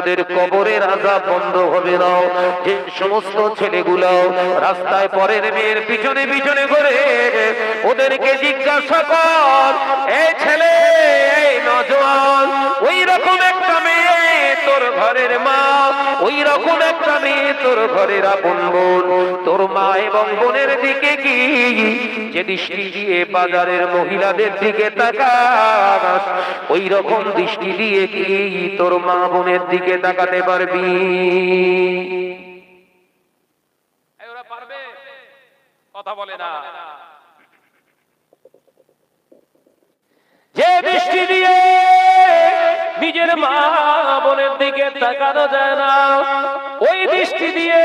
কবরের আযাব বন্ধ হবে না। যে সমস্ত ছেলেগুলো রাস্তায় পরের মেয়ের পিছনে পিছনে ঘুরে, ওদেরকে জিজ্ঞাসা কর, এই ছেলে, এই নওজোয়ান, ওই রকম একটা মেয়ে তোর ঘরের মা, ওই রকম একটা মেয়ে তোর ঘরের আপন বোন, তোর মা এবং বোনের দিকে কি যে দৃষ্টি দিয়ে বাজারের মহিলাদের দিকে তাকাস, ওই রকম দৃষ্টি দিয়ে কি তোর মা বোনের দিকে তাকাতে পারবি? ওরা পারবে? কথা বলে না। যে দৃষ্টি দিয়ে নিজের মা বোনের দিকে তাকানো যায় না, ওই দৃষ্টি দিয়ে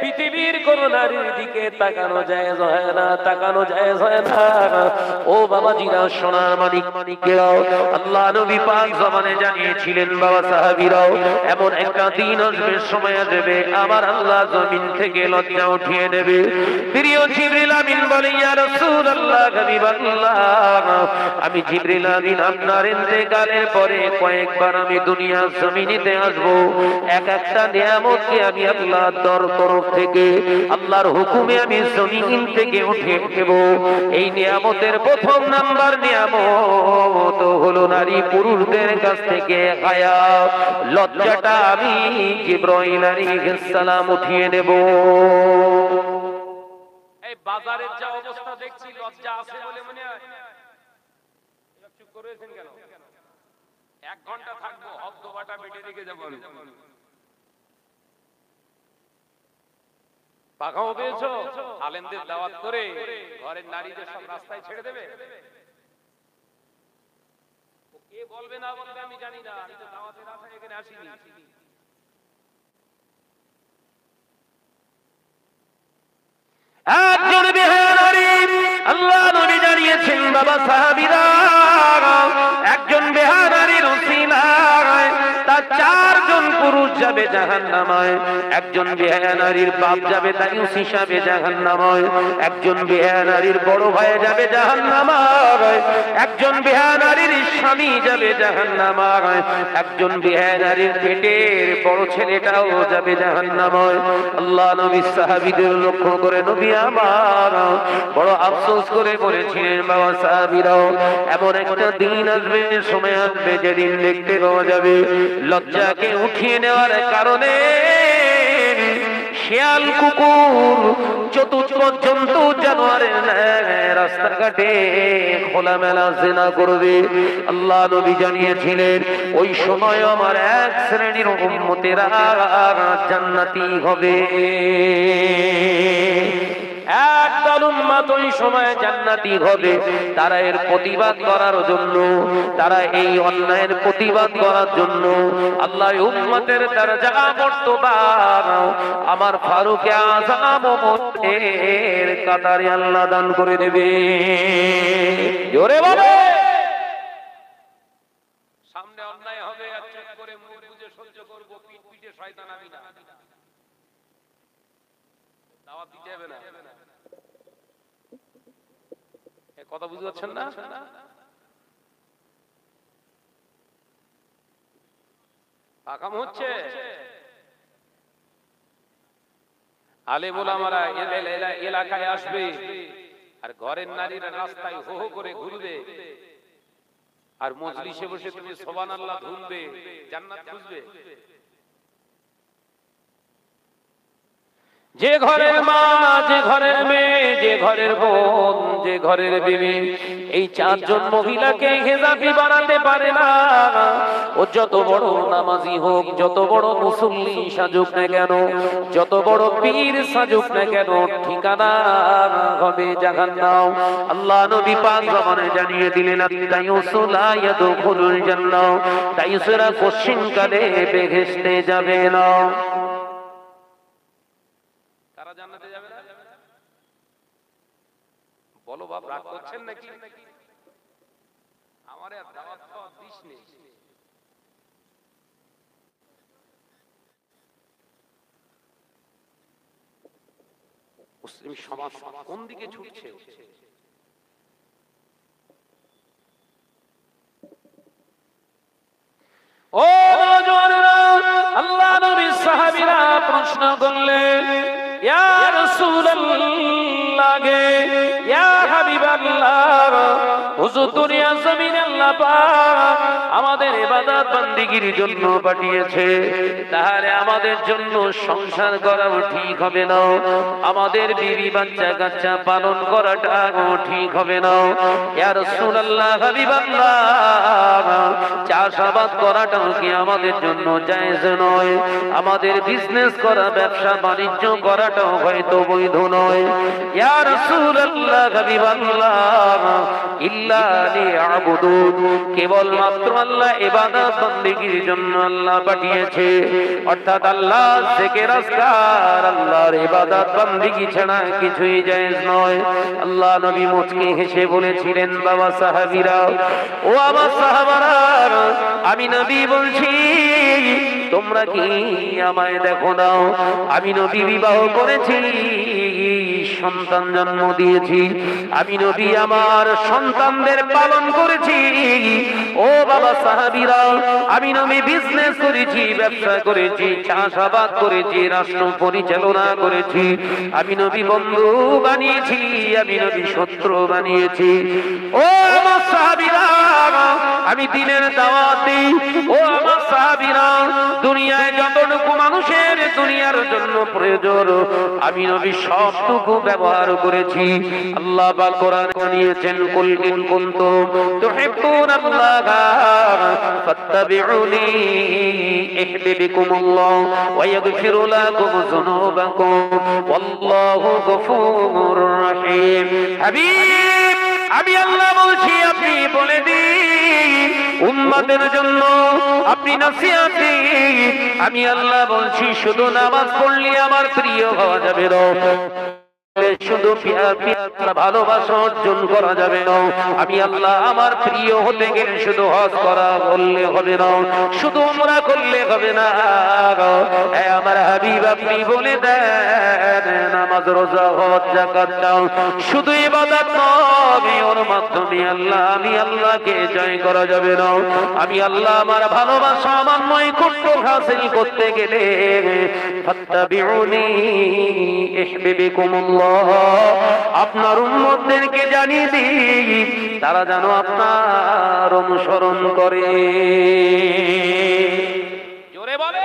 পৃথিবীর কোন নারীর দিকে তাকানো যায় না, তাকানো যায় না। ও বাবাজিরা, সোনার মানিক মানিকেরাও, আল্লাহ নবী পাক জমানে জানিয়েছিলেন, বাবা সাহাবীরাও, এমন একটা দিন আসবে, সময় আসবে, আমার আল্লাহ জমিন থেকে লজ্জা উঠিয়ে নেবে। প্রিয় জিবরিল আমিন বলে, ইয়া রাসূলুল্লাহ, হাবিবাল্লাহ, আমি জিবরিল আমিন আপনার ইন্তেকালের পরে কয়েকবার আমি দুনিয়ার জমিনেতে আসবো। এক একটা নিয়ামতকে আমি আল্লাহর তরফ থেকে, আল্লাহর হুকুমে আমি জমিন থেকে উঠে দেব। এই নিয়ামতের প্রথম নাম্বার নিয়ামত হলো নারী পুরুষদের কাছ থেকে হায়া, লজ্জাটা আমি জিবরাইল আলাইহিস সালাম উঠিয়ে নেব। এই বাজারের যা অবস্থা দেখছি, লজ্জা আছে বলে মনে হয়। চুপ করেছেন কেন? 1 ঘন্টা থাকবো, হদ্দবাটা বেটে রেখে যাবো। পাখাও পেয়েছো? আলেমদের দাওয়াত করে ঘরের নারীদের সব রাস্তায় ছেড়ে দেবে? কে বলবে না বলবে আমি জানি না, আমি তো দাওয়াতের আশায় এখানে আসিনি। একজন বিহার নারী, আল্লাহ নবী জানিয়েছেন, বাবা সাহাবীরা, একজন বিহার নারীর উসিলায় তার 4 জন পুরুষ যাবে জাহান্নামে। একজন বিহার নারীর বাপ যাবে দায়ুস হিসাবে জাহান্নামে, একজন বিহার নারীর বড় ভাই যাবে জাহান্নামে, একজন বিহার নারীর স্বামী যাবে জাহান্নামে, একজন বিহার নারীর পেটের বড় ছেলেটাও যাবে জাহান্নামে। আল্লাহ নবী সাহাবীদের লক্ষ্য করে নবী আমার বড় আফসোস করে বলেছিলেন, বাবা সাহাবীরাও, এমন একটা দিন আসবে, সময় আসবে, যেদিন দেখতে পাওয়া যাবে লজ্জাকে উঠিয়ে নেওয়ার কারণে শিয়াল, কুকুর, চতুর্থ জন্তু, জানোয়ারের রাস্তাঘাটে খোলামেলা জিনা করবে। আল্লাহ নবী জানিয়েছিলেন, ওই সময় আমার এক শ্রেণীর উম্মতেরা জান্নাতি হবে। একদল উম্মত ওই সময় জান্নাতি হবে। তারা এর প্রতিবাদ করার জন্য, তারা এই অন্যায়ের প্রতিবাদ করার জন্য আল্লাহ উম্মতের দরজা মর্তবা আমার ফারুক আযম ওমরের কাতারে আল্লাহ দান করে দেবে। জোরে বলে। সামনে অন্যায় হবে আর চুপ করে মুখ বুজে সহ্য করব, পিঠ পিঠে শয়তান আমি না। দাওয়াত দিতে হবে না। কথা বুঝতে পারছেন না? আকাম হচ্ছে। আলেম ওলামারা এলাকায় আসবে আর ঘরের নারীরা রাস্তায় হো হো করে ঘুরবে আর মজলিসে বসে তুমি সুবহানাল্লাহ ধুনবে, জান্নাত খুঁজবে। যে ঘরের মা, যে ঘরের মেয়ে, যে ঘরের বোন, যে ঘরের বিবি, এই 4 জন মহিলাকে হেজাবি বানাতে পারে না, ও যত বড় নামাজি হোক, যত বড় মুসল্লি সাজুক না কেন, যত বড় পীর সাজুক না কেন, ঠিকানা হবে জাহান্নাম। আল্লাহ নবী পাক জমানে জানিয়ে দিলেন, তাইয়ুসু লা ইয়াদখুলুল জান্নাহ, তাইয়ুসরা কোশ্চিনকালে বেহেশতে যাবে না। জান্নাতে যাবে না? বলো বাপ, রাগ করছেন নাকি? আমারে দাওয়াত খাওয়া দিস নেই। মুসলিম সমাজ কোন দিকে ছুটছে? ও নওজওয়ানেরা, প্রশ্ন করলেন, ইয়া রাসূলুল্লাহ গে, ইয়া হাবিবাল্লাহ, হুজুর দুনিয়া জমিনে আল্লাহ পাক আমাদের ইবাদত বান্দিগির জন্য পাঠিয়েছে, তাহলে আমাদের জন্য সংসার করাও ঠিক হবে না, আমাদের বিবি বাচ্চা কাচ্চা পালন করাটাও ঠিক হবে না। ইয়া রাসূলুল্লাহ, হাবিবাল্লাহ, চাষাবাদ করাটাও কি আমাদের জন্য জায়েজ নয়? আমাদের বিজনেস করা, ব্যবসা বাণিজ্য করাটাও হয়তো বৈধ নয়। ইয়া রাসূলুল্লাহ, হাবিবাল্লাহ, ইল্লা লিয়াবুদুন, কেবল মাত্র আল্লাহ ইবাদত বান্দিগির জন্য আল্লাহ পাঠিয়েছে, অর্থাৎ আল্লাহ জিকির আজকার, আল্লাহর ইবাদত বান্দিগি ছাড়া কিছুই জায়েজ নয়। আল্লাহ নবী মুচকি হেসে বলেছিলেন, বাবা সাহাবীরা, ও আমার সাহাবারা, আমি নবী বলছি, তোমরা কি আমায় দেখো না? আমি নবী বিবাহ করেছি, সন্তান জন্ম দিয়েছি, আমি নবী আমার সন্তানদের পালন করেছি। ও বাবা সাহাবীরা, আমি নবী বিজনেস করেছি, ব্যবসা করেছি, চাষাবাদ করেছি, রাষ্ট্র পরিচালনা করেছি, আমি নবী বন্ধু বানিয়েছি, আমি নবী শত্রু বানিয়েছি। ও আমার সাহাবীরা, আমি দিনের দাওয়াত দিই। ও আমার সাহাবীরা, দুনিয়ায় যতটুকু মানুষের দুনিয়ার জন্য প্রয়োজন, আমি নবী সবটুকু ব্যবহার করেছি। আল্লাহ পাক কোরআনে জানিয়েছেন, কুল ইন কুনতুম তুহিব্বুনাল্লাহা ফাত্তাবিউনি ইহবিবকুমুল্লাহ ওয়া ইয়াগফিরু লাকুম যুনুবাকুম ওয়াল্লাহু গফুরুর রহিম। হাবিব, আমি আল্লাহ বলছি, আপনি বলে দিন উম্মতের জন্য, আপনি নসিহত দিন। আমি আল্লাহ বলছি, শুধু নামাজ পড়লে আমার প্রিয় হওয়া যাবে না, শুধু ভালোবাসা অর্জন করা যাবে না। আমি আল্লাহ আমার প্রিয় হতে গেলে শুধু হজ করা বললে হবে না, শুধু উমরা করলে হবে না। আমার হাবিব, আপনি বলে দেন, নামাজ, রোজা, হজ, যাকাত দাও, শুধু ইবাদত নয়, ওর মাধ্যমে আল্লাহ, আমি আল্লাহকে জয় করা যাবে না। আমি আল্লাহ আমার ভালোবাসা, আমার নৈকট্য হাসিল করতে গেলে ফাত্তাবিউনি ইহবিবকুমুল্লাহ, আপনার উম্মতদেরকে জানিয়ে দিই, তারা যেন আপনার অনুসরণ করে। জোরে বলে,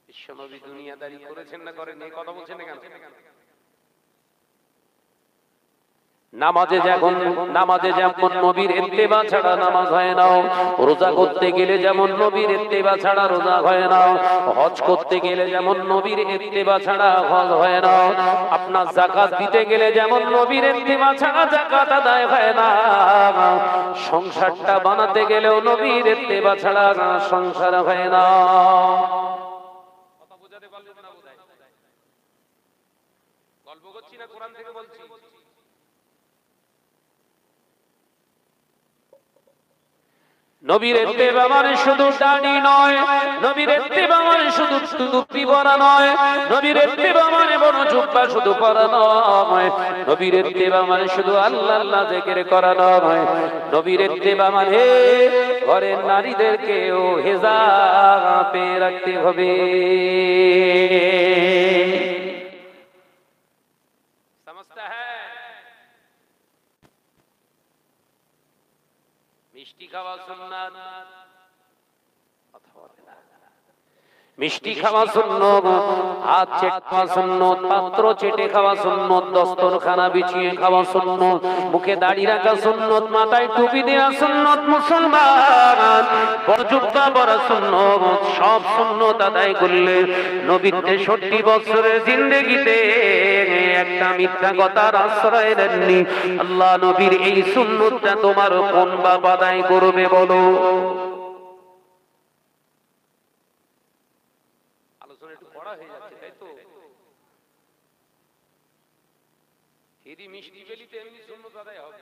বিশ্বনবী দুনিয়াদারি করেছেন না করেন? এই কথা বলছেন না কেন? নামাজে যেমন নবীর ইত্তেবা ছাড়া নামাজ হয় না, রোজা করতে গেলে যেমন নবীর ইত্তেবা ছাড়া রোজা হয় না, হজ করতে গেলে যেমন নবীর ইত্তেবা ছাড়া হজ হয় না, আপনার যাকাত দিতে গেলে যেমন নবীর ইত্তেবা ছাড়া যাকাত আদায় হয় না, সংসারটা বানাতে গেলেও নবীর ইত্তেবা ছাড়া সংসার হয় না। কথা বুঝাতে পারলেন না? বোঝায় গল্প করছি না, কোরআন থেকে বলছি। নবীর ইত্তেবা মানে শুধু দাড়ি নয়, নবীর ইত্তেবা মানে শুধু টুপি পরা নয়, নবীর ইত্তেবা মানে বড় জুব্বা শুধু পরা নয়, নবীর ইত্তেবা মানে শুধু আল্লাহ আল্লাহ জিকির করা নয়, নবীর ইত্তেবা মানে ঘরের নারীদেরকেও হিজাবে রাখতে হবে। समझता है? মিষ্টি খাওয়া সুন্নাত, মিষ্টি খাওয়া সুন্নত, হাত চেটে খাওয়া সুন্নত, পাত্র চেটে খাওয়া সুন্নত, দস্তরখানা বিছিয়ে খাওয়া সুন্নত, মুখে দাড়ি রাখা সুন্নত, মাথায় টুপি দেওয়া সুন্নত, মুসলমান বড় জুব্বা পরা সুন্নত, সব সুন্নত আদায় করলে নবীর 63 বছরের জিন্দেগিতে একটা মিথ্যা কথার আশ্রয় দেননি। আল্লাহ নবীর এই সুন্নতটা তোমার কোন বাপ আদায় করবে বলো? মিষ্টি বেলিতে এমনি সুন্নত আদায় হবে।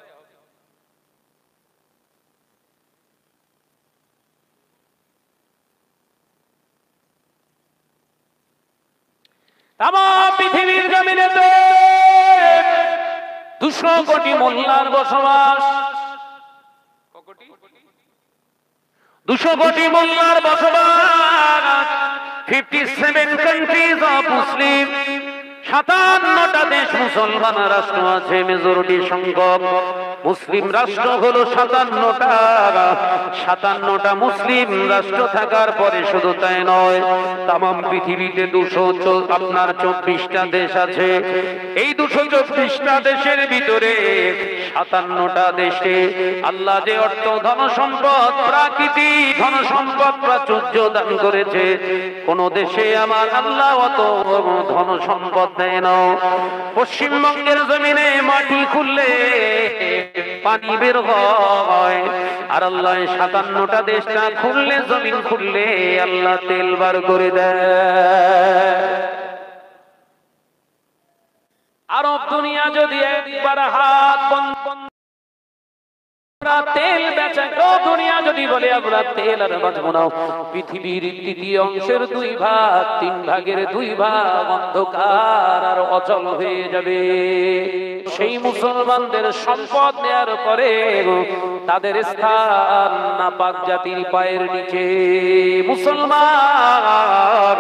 তামাম পৃথিবীর জমিনেতে 200 কোটি মোল্লার বসবাস। 200 কোটি মোল্লার বসবাস, 57 কান্ট্রিজ অফ মুসলিম, 57টা দেশ মুসলমান রাষ্ট্র আছে, মেজরিটি সংখ্যক মুসলিম রাষ্ট্র হলো 57টা মুসলিম রাষ্ট্র থাকার পরে শুধু তাই নয়, তামাম পৃথিবীতে 224টা দেশ আছে। এই 224টা দেশের ভিতরে 57টা দেশে আল্লাহ যে অর্থ ধন সম্পদ, প্রাকৃতিক ধন সম্পদ প্রাচুর্য দান করেছে, কোন দেশে আমার আল্লাহ অত ধন সম্পদ দেয় না। পশ্চিমবঙ্গের জমিনে মাটি খুললে পানি বের হয়, আর আল্লাহ 57টা দেশটা খুললে, জমিন খুললে আল্লাহ তেল বার করে দেয়। আরব দুনিয়া যদি একবার হাত বন্ধ তেল বেচা, দুনিয়া যদি বলে আমরা তেল আর বাঁচবো না, পৃথিবীর 3 অংশের 2 ভাগ, 3 ভাগের 2 ভাগ অন্ধকার আর অচল হয়ে যাবে। সেই মুসলমানদের সম্পদ নেয়ার পরে তাদের স্থান নাপাক জাতির পায়ের নিচে। মুসলমান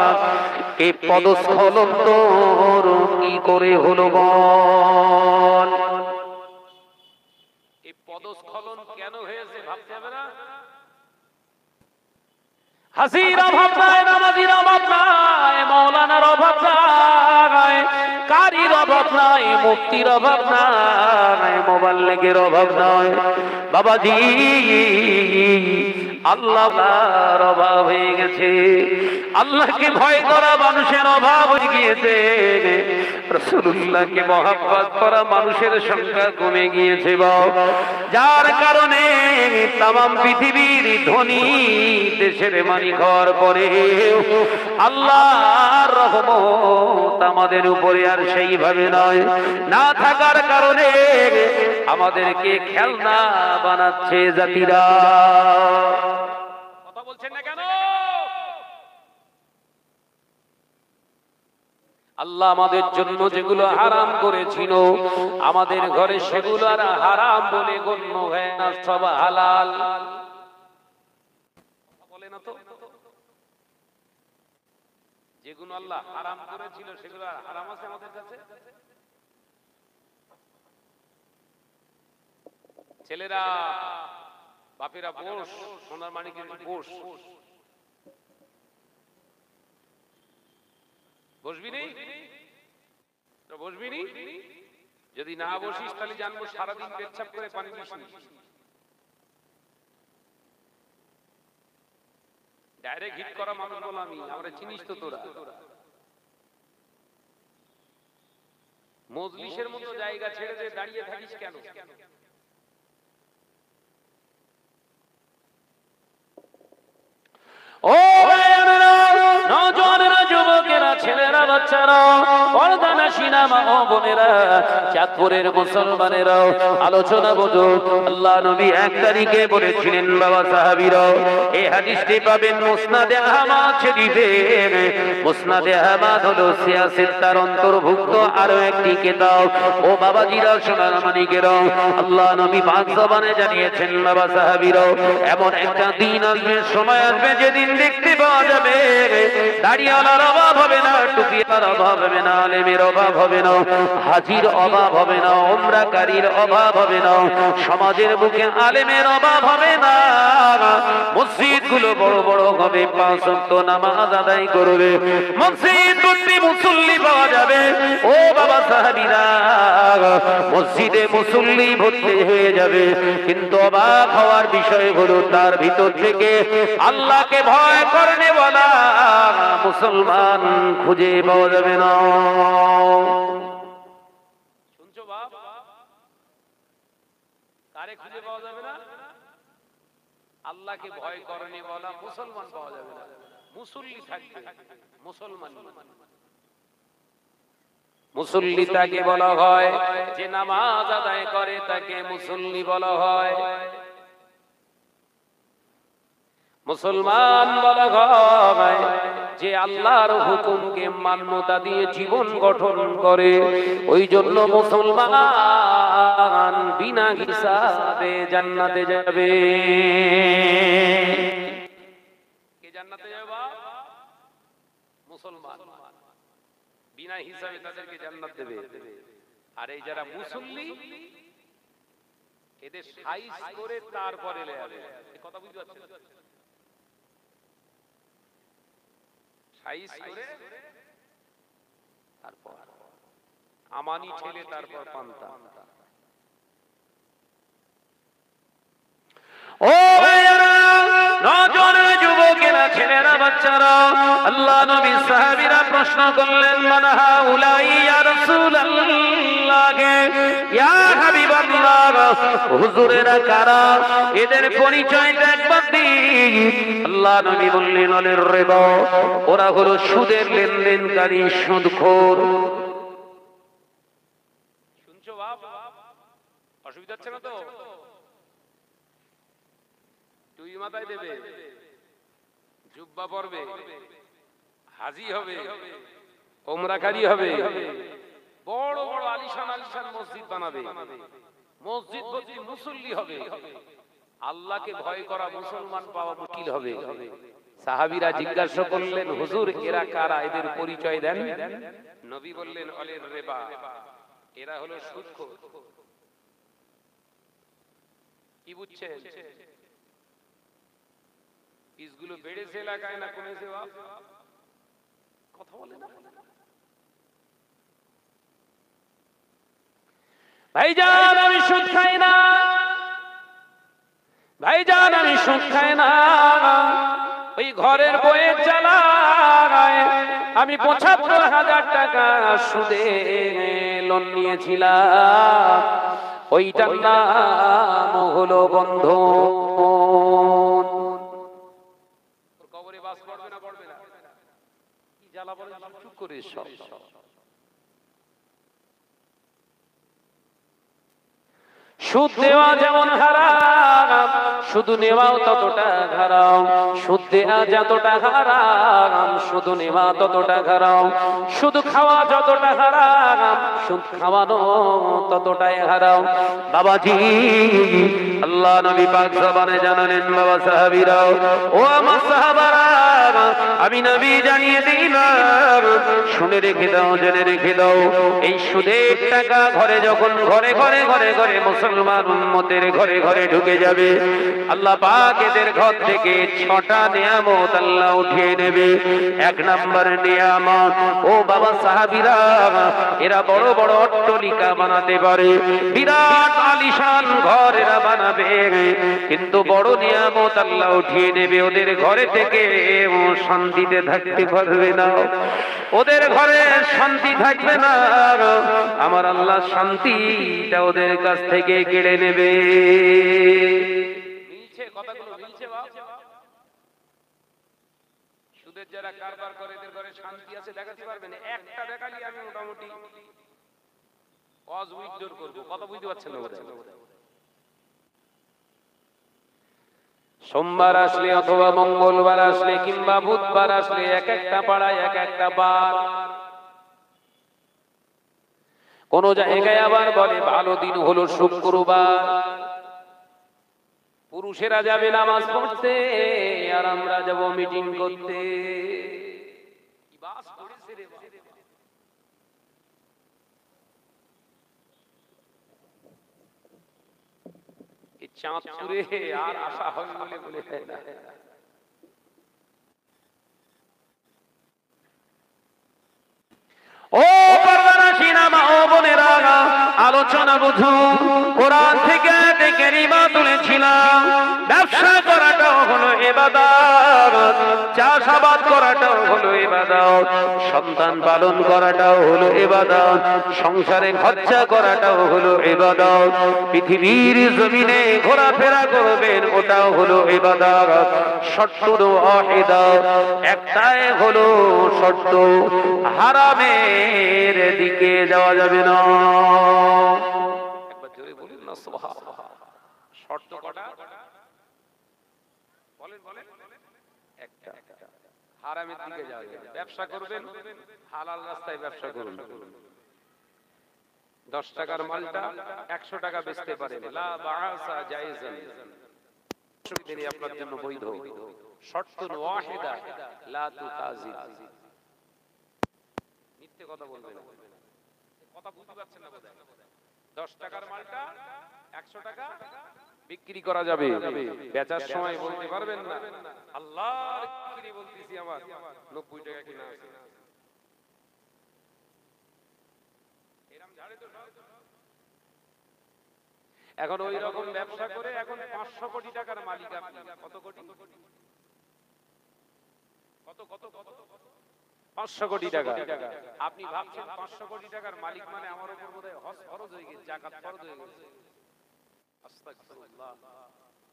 এই পদস্খলন তোর কি করে হলো বল? পদস্খলন কেন হয়েছে ভাবতে হবে না? হাসির অভাব নাই, নামাজির অভাব নাই, মৌলানার অভাব নাই, কারির অভাব নাই, মুফতির অভাব নাই, মোবাল্লিগের অভাব নাই। বাবাজি, আল্লাহর অভাব হয়ে গেছে, আল্লাহকে ভয় করা মানুষের অভাব হয়ে গিয়েছে, রাসূলুল্লাহকে মহব্বত করা মানুষের সংখ্যা কমে গিয়েছে। যার কারণে তামাম পৃথিবীর ধনী দেশের মালিক হওয়ার পরে আল্লাহর রহমত আমাদের উপরে আর সেইভাবে নয়, না থাকার কারণে আমাদেরকে খেলনা বানাচ্ছে জাতিরা। কথা বলছেন না কেন? আল্লাহ আমাদের জন্য যেগুলো হারাম করেছিল আমাদের ঘরে, সেগুলো আর হারাম বলে গণ্য হয় না, সব হালাল। বলে না তো, যেগুলো আল্লাহ হারাম করেছিল সেগুলো আর হারাম আছে আমাদের কাছে? ছেলেরা, বাপেরা বস, সোনার মানিকের বস, বসবি নি? বসবি নি? যদি না বসিস তাহলে জানবো সারাদিন পেচ্ছাপ করে পানি দিসনি। ডাইরেক্ট হিট করা মানুষ বল আমি, আমরা চিনিস তো তোরা। মজলিসের মতো জায়গা ছেড়ে দিয়ে দাঁড়িয়ে থাকিস কেন? ও নওজোয়ানেরা, যুবকেরা, ছেলেরা, বাচ্চারা, পর্দানাশীনা মা ও বোনেরা, চাঁদপুরের মুসলমানেরা, আলোচনা বোঝো। আল্লাহ নবী 1 তারিখে বলেছিলেন, বাবা সাহাবীরা, এই হাদিসটি পাবেন মুসনাদে আহমদ শরীফে। মুসনাদে আহমদ হলো সিয়াসের তার অন্তর্ভুক্ত আরো একটি কিতাব। ও বাবাজিরা, সোনার মানিকেরা, আল্লাহ নবী পাক জবানে জানিয়েছেন, বাবা সাহাবীরা, এমন একটা দিন আসবে, সময় আসবে, যেদিন দেখতে পাওয়া যাবে দাড়িওয়ালার অভাব হবে না, টুপিওয়ালার অভাব হবে না, আলেমের অভাব হবে না, হাজির অভাব হবে না, উমরাকারীর অভাব হবে না, সমাজের বুকে আলেমের অভাব হবে না। মসজিদগুলো বড় বড় হবে, 5 ওয়াক্ত নামাজ আদায় করবে, মসজিদ ভর্তি মুসল্লি পাওয়া যাবে। ও বাবা সাহাবীরা, মসজিদে মুসল্লি ভর্তি হয়ে যাবে, কিন্তু অবাক হওয়ার বিষয় হলো তার ভিতর থেকে আল্লাহকে ভয় করনে বলা মুসলমান খুঁজে পাওয়া যাবে না। শুনছো বাপ? কারে খুঁজে পাওয়া যাবে না? আল্লাহকে ভয় করনে বলা মুসলমান পাওয়া যাবে না। মুসল্লি থাকবে, মুসলমান। মুসল্লি তাকে বলা হয় যে নামাজ আদায় করে, তাকে মুসল্লি বলা হয়। মুসলমান বলা হয় যে আল্লাহর হুকুমকে মান্যতা দিয়ে জীবন গঠন করে। ওই জন্য মুসলমান বিনা হিসাবে জান্নাতে যাবে। জান্নাতে যাবে বাপ? মুসলমান বিনা হিসাবে তাদেরকে জান্নাত দেবে। আর এই যারা মুসল্লি এদের সাইজ করে তারপরে যাবে। এই কথা বুঝতে পারছেন? সাইজ করে তারপর আমানি ছেলে তারপর পান্তা। ও নজর যুবকেরা, ছেলেরা, বাচ্চারা, আল্লাহ নবী সাহাবীরা প্রশ্ন করলেন, মান হাউলাই ইয়া রাসূলুল্লাহ, ইয়া হাবিবাল্লাহ, হুজুরেরা কারা? এদের পরিচয়টা একবার দিন। আল্লাহ নবী বললেন, আলের রিবা, ওরা হলো সুদের লেনদেনকারী, সুদখোর। শুনছো বাপ? অসুবিধা হচ্ছে না তো? তুই মাথায় দেবে, জুব্বা পরবে, হাজি হবে, ওমরাকারী হবে, বড় বড় আলিশান আলিশান মসজিদ বানাবে, মসজিদ ভর্তি মুসল্লি হবে, আল্লাহকে ভয় করা মুসলমান পাওয়া মুশকিল হবে। সাহাবীরা জিজ্ঞাসা করলেন, হুজুর এরা কারা? এদের পরিচয় দেন। নবী বললেন, আলের রিবা, এরা হলো সুদখোর। কি বুঝছেন? পিসগুলো বেড়েছে এলাকায় না কমেছে বাপ? কথা বলে না ভাইজান, আমি সুদ খাই না। ভাইজান, আমি সুদ খাই না। ওই ঘরের বইয়ের জ্বালায় আমি ৭৫,০০০ টাকা সুদে লোন নিয়েছিলাম। ওইটার নাম হলো বন্ধন। কবরে বাস পড়বে না পড়বে না? কি জ্বালা বলে, চুপ করে সব। সুদ দেওয়া যেমন হারাম, শুধু নেওয়াও ততটা হারাম। সুদ দেওয়া যতটা হারাম, শুধু নেওয়া ততটা হারাম। শুধু খাওয়া যতটা হারাম, সুদ খাওয়ানো ততটাই হারাম। বাবাজি, আল্লাহ নবী পাক জবানে জানালেন, বাবা সাহাবীরা, ও আমার সাহাবারা, আমি নবী জানিয়ে দিলাম, শুনে রেখে দাও, জেনে রেখে দাও, এই সুদের টাকা ঘরে যখন ঘরে ঘরে ঘরে ঘরে মুসলমান উম্মতের ঘরে ঘরে ঢুকে যাবে, আল্লাহ পাক এদের ঘর থেকে ৬টা নিয়ামত আল্লাহ উঠিয়ে নেবে। ১ নম্বর নিয়ামত, ও বাবা সাহাবীরা, এরা বড় বড় অট্টালিকা বানাতে পারে, বিরাট আলিশান ঘর এরা বানাবে, কিন্তু বড় নিয়ামত আল্লাহ উঠিয়ে নেবে, ওদের ঘরে থেকে শান্তিতে থাকতে পারবে না। ওদের ঘরে শান্তি থাকবে না, আমার আল্লাহ শান্তিটা ওদের কাছ থেকে কেড়ে নেবে। মিলছে কথাগুলো? মিলছে বাপ? সুদের যারা কারবার করে এদের ঘরে শান্তি আছে দেখাতে পারবেন? একটা দেখালি আমি মোটামুটি ওয়াজ উইথড্র করব। কথা বুঝতে পারছেন না বোধহয়? সোমবার আসলে অথবা মঙ্গলবার আসলে কিংবা বুধবার আসলে এক একটা পাড়ায় এক একটা বার, কোন জায়গায় আবার বলে ভালো দিন হলো শুক্রবার, পুরুষেরা যাবে নামাজ পড়তে আর আমরা যাব মিটিং করতে। চাঁদপুরে আর আশা হয় বলে বলে না। ও পর্দানাশী মা ও বোনেরা, আলোচনা বুঝু। কোরআন থেকে কেরিমা তুলেছিলাম, ব্যবসা করাটাও হলো ইবাদত, চাষাবাদ করাটাও হলো ইবাদত, সন্তান পালন করাটাও হলো ইবাদত, সংসারে খরচা করাটাও হলো ইবাদত, পৃথিবীর জমিনে ঘোরাফেরা করবেন ওটাও হলো ইবাদত। শর্ত ওয়াহিদা, একটাই হলো শর্ত, হারামের দিকে যাওয়া যাবে না। একবার জোরে বলুন না সুবহানাল্লাহ। শর্ত কটা? বলেন বলেন। একটা, হারামের দিকে যাওয়া যাবে। ব্যবসা করবেন, হালাল রাস্তায় ব্যবসা করুন। 10 টাকার মালটা 100 টাকা বেচতে পারেন, লা বাআসা জায়েজান। অসুবিধা নেই, আপনার জন্য বৈধ। শর্তুন ওয়াহিদা লা তুকাযিব, মিথ্যে কথা বলবেন না। কথা বুঝতে পারছেন না বোধহয়? 10 টাকার মালটা 100 টাকা বিক্রি করা যাবে, বেচার সময় বলতে পারবেন না আল্লাহর বিক্রি বলতেছি আমার 90 টাকা কিনা আছে। এরকম ঝাড়ে তো সব। এখন ওই রকম ব্যবসা করে এখন 500 কোটি টাকার মালিক আপনি। কত কোটি? কত কত কত 500 কোটি টাকা। আপনি ভাবছেন 500 কোটি টাকার মালিক মানে আমার উপর বোধহয় হজ ফরজ হয়ে গেছে, যাকাত ফরজ হয়ে গেছে। আস্তাগফিরুল্লাহ।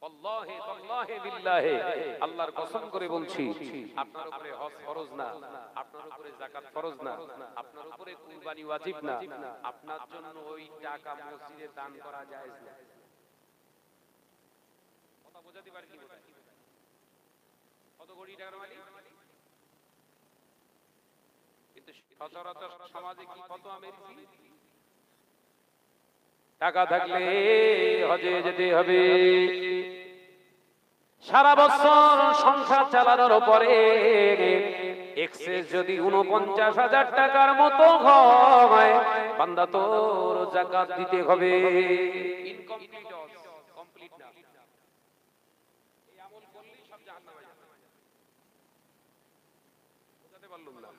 ওয়াল্লাহি তাল্লাহি বিল্লাহি, আল্লাহর কসম করে বলছি, আপনার উপরে হজ ফরজ না, আপনার উপরে যাকাত ফরজ না, আপনার উপরে কুরবানি ওয়াজিব না, আপনার জন্য ওই টাকা মসজিদে দান করা জায়েজ না। কথা বোঝাতে পারি কি? কত কোটি টাকার মালিক? কিন্তু সচরাচর সমাজে কি কত আমেরিকি? টাকা থাকলে হজে যেতে হবে, সারা বছর সংসার চালানোর পরে এক্সেস যদি 49,000 টাকার মতো হয়, বান্দা তোর যাকাত দিতে হবে। ইনকমপ্লিট হজ, কমপ্লিট না। এই আমল করলেই সব জাহান্নামে যাবে। বুঝাতে পারলাম না?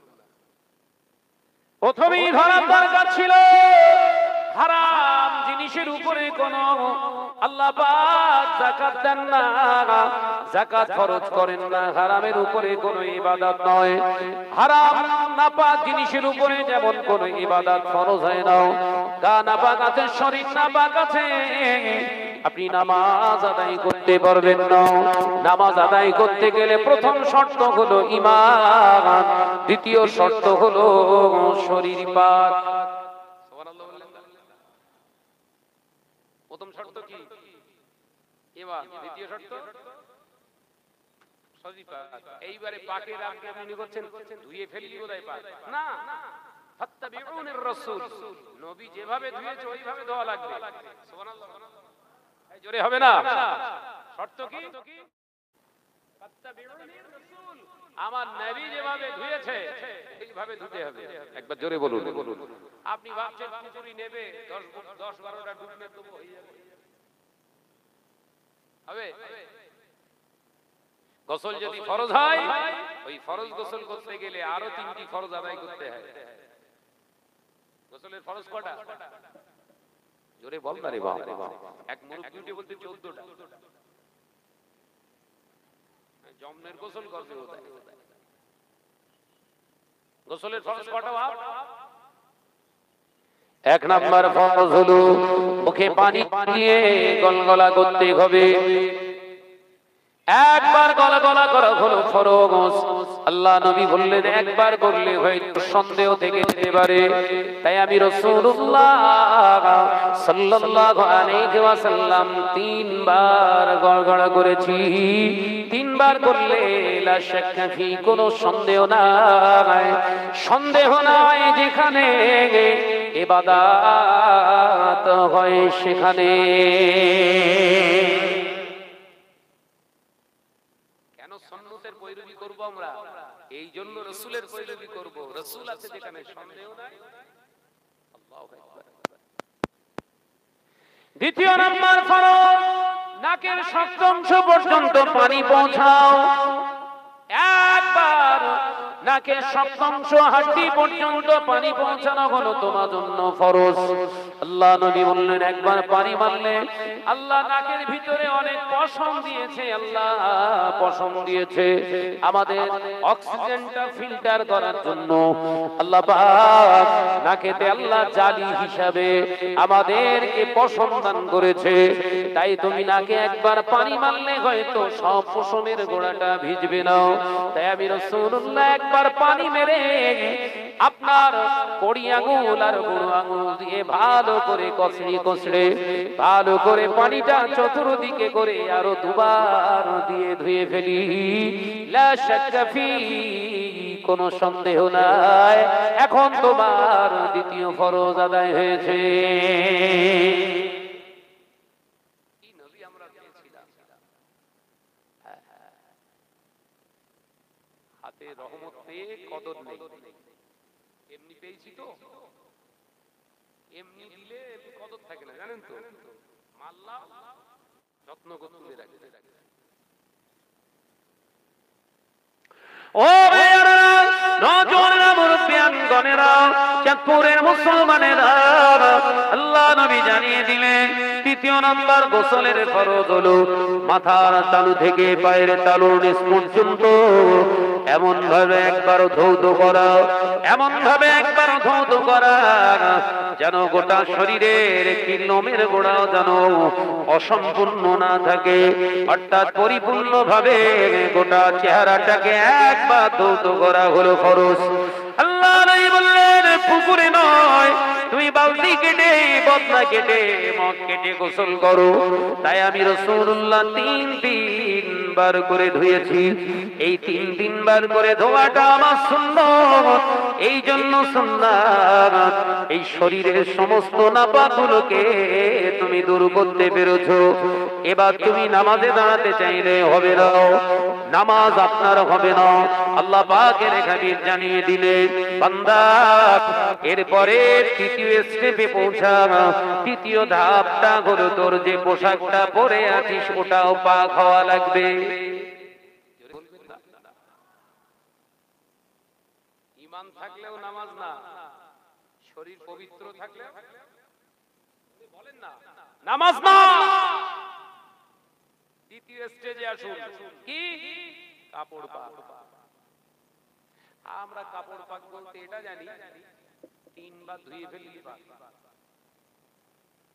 প্রথমেই ধরার দরকার ছিল হারাম জিনিসের উপরে কোন আল্লাহ পাক যাকাত দেন না, যাকাত ফরজ করেন না। হারামের উপরে কোন ইবাদত নয়, হারাম নাপাক জিনিসের উপরে যেমন কোন ইবাদত ফরজ হয় না। গা নাপাক আছে, শরীর নাপাক আছে, আপনি নামাজ আদায় করতে পারবেন না। নামাজ আদায় করতে গেলে প্রথম শর্ত হলো ঈমান, দ্বিতীয় শর্ত হলো শরীর পাক। সুবহানাল্লাহ বললেন না? প্রথম শর্ত কি? ঈমান, দ্বিতীয় শর্ত শরীর পাক। এইবারে পাকের আপনি মনে করছেন ধুয়ে ফেললি বোধহয় পাক না, ফাত্তাবিউনির রাসূল, নবী যেভাবে ধুয়েছে ওইভাবে ধোয়া লাগবে। সুবহানাল্লাহ, জোরে হবে না? শর্ত কি? ফাত্তাবিউনির রাসূল, আমার নবী যেভাবে ধুয়েছে এইভাবে ধুতে হবে। একবার জোরে বলুন। আপনি ভাবছেন পুকুরি নেবে 10-12টা ডুবলে তো হয়ে যাবে, হবে? গোসল যদি ফরজ হয়, ওই ফরজ গোসল করতে গেলে আরো 3টি ফরজ আদায় করতে হয়। গোসলের ফরজ কয়টা? জোরে বল না রে বাবা। এক মুরব্বি উঠে বলতে 14টা। জমনের গোসল করবে ওটাই। গোসলের ফরজ কয়টা বাপ? 1 নাম্বার ফরজ হলো মুখে পানি দিয়ে গলগলা করতে হবে। একবার গলগলা করা হলো ফরজ। আল্লাহ নবী বললেন একবার করলে হয়তো সন্দেহ থেকে যেতে পারে, তাই আমি রাসূলুল্লাহ সাল্লাল্লাহু আলাইহি ওয়াসাল্লাম 3 বার গড়গড়া করেছি। 3 বার করলে লা শাক্কা ফি, কোনো সন্দেহ নাই। সন্দেহ নাই যেখানে ইবাদত হয় সেখানে। সুন্নতের পৈরবি করব আমরা, এই জন্য রাসূলের পৈরবি করব। রাসূল আছে যেখানে সন্দেহ নাই। আল্লাহু আকবার। দ্বিতীয় নাম্বার ফরজ, নাকের শক্ত অংশ পর্যন্ত পানি পৌঁছাও। একবার নাকের শক্ত অংশ হাড্ডি পর্যন্ত পানি পৌঁছানো হলো তোমার জন্য ফরজ। আল্লাহ নবী বললেন একবার পানি মারলে, আল্লাহ নাকের ভিতরে অনেক পশম দিয়েছে, আল্লাহ পশম দিয়েছে আমাদের অক্সিজেনটা ফিল্টার করার জন্য। আল্লাহ পাক নাকেতে আল্লাহ জালি হিসাবে আমাদেরকে পশম দান করেছে। তাই তুমি নাকে একবার পানি মারলে হয়তো সব পশমের গোড়াটা ভিজবে না। তাই আমি রাসূলুল্লাহ একবার পানি মেরে আপনার কড়ি আঙুল আর বুড়ো আঙুল দিয়ে ভালো করে কচড়ে কচড়ে ভালো করে পানিটা চতুর্দিকে করে আরো 2 বার দিয়ে ধুয়ে ফেলি। লা শাক্কা ফি, কোনো সন্দেহ নাই, এখন তোমার দ্বিতীয় ফরজ আদায় হয়েছে। হাতে রহমত পেয়ে কদর নেই, এমনি পেয়েছি তো, এমনি দিলে কদর থাকে না, জানেন তো, মাল্লা যত্ন করতে রাখে। ও ভাইয়েরা, নওজোয়ানেরা, মুরব্বিয়ানগণেরা, চাঁদপুরের মুসলমানেরা, আল্লাহ নবী জানিয়ে দিলেন তৃতীয় নাম্বার গোসলের ফরজ হলো মাথার তালু থেকে পায়ের তালুর নিচ পর্যন্ত এমন ভাবে একবার ধৌত করা, এমন ভাবে একবার ধৌত করা যেন গোটা শরীরের একটি লোমের গোড়াও যেন অসম্পূর্ণ না থাকে, অর্থাৎ পরিপূর্ণ ভাবে গোটা চেহারাটাকে একবার ধৌত করা হলো ফরজ। আল্লাহ নবী বললেন পুকুরে নয়, তুমি বালতি কেটে বদনা কেটে মগ কেটে গোসল করো। তাই আমি রাসূলুল্লাহ 3 বার করে ধুয়েছি। এই 3 বার করে ধোয়াটা আমার সুন্নাত, এই জন্য সুন্নাত এই শরীরের সমস্ত নাপাকগুলোকে তুমি দূর করতে পেরেছো। এবার তুমি নামাজে দাঁড়াতে চাইলে হবে না, নামাজ আপনার হবে না। আল্লাহ পাকের হাবিব জানিয়ে দিলেন বান্দা এরপরে তৃতীয় স্টেপে পৌঁছা, তৃতীয় ধাপটা হলো তোর যে পোশাকটা পরে আছিস ওটাও পাক হওয়া লাগবে। ঈমান থাকলেও নামাজ না, শরীর পবিত্র থাকলেও বলেন না নামাজ না। দ্বিতীয় স্টেজে আসুন, কি কাপড় পাক। আমরা কাপড় পাক বলতে এটা জানি 3 বার ধুয়ে ফেললি পাক।